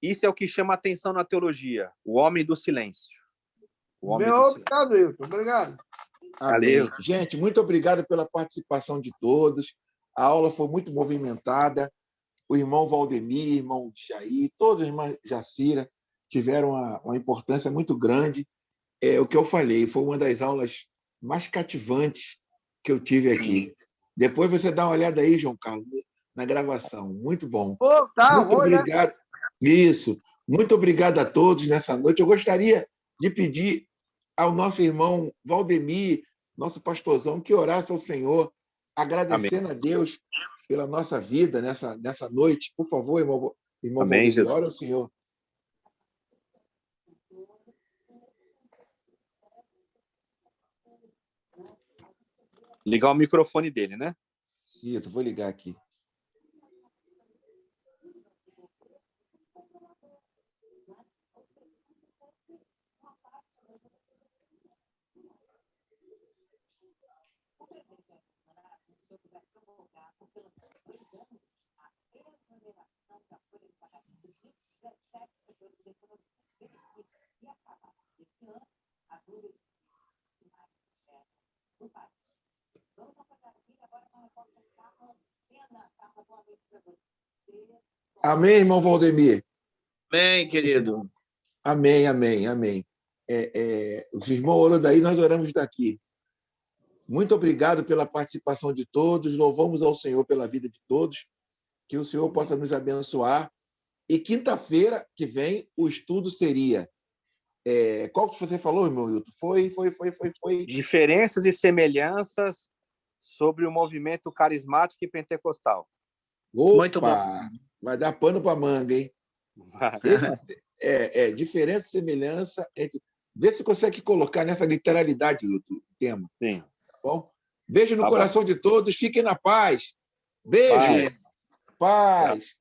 Isso é o que chama atenção na teologia, o homem do silêncio. Obrigado, Hilton. Obrigado. Valeu. Gente, muito obrigado pela participação de todos. A aula foi muito movimentada. O irmão Valdemir, o irmão Jair, todos os irmãos Jacira tiveram uma importância muito grande. O que eu falei, foi uma das aulas mais cativantes que eu tive aqui. Depois você dá uma olhada aí, João Carlos, na gravação. Muito bom. Muito obrigado. Isso. Muito obrigado a todos nessa noite. Eu gostaria de pedir ao nosso irmão Valdemir, nosso pastorzão, que orasse ao Senhor, agradecendo a Deus pela nossa vida nessa noite. Por favor, irmão Amém, Valdemir, ora ao Senhor. Ligar o microfone dele, né? Isso, vou ligar aqui. Amém, irmão Valdemir? Amém, querido. Amém, amém, amém. Os irmãos oram daí, nós oramos daqui. Muito obrigado pela participação de todos, louvamos ao Senhor pela vida de todos, que o Senhor possa nos abençoar. E quinta-feira que vem, o estudo seria... qual que você falou, irmão Hilton? Foi. Diferenças e semelhanças sobre o movimento carismático e pentecostal. Opa, Muito bom. vai dar pano para manga, hein? Diferença e semelhança entre... Vê se consegue colocar nessa literalidade o tema. Sim. Tá bom? Beijo no Tá coração de todos. Fiquem na paz. Beijo. Paz.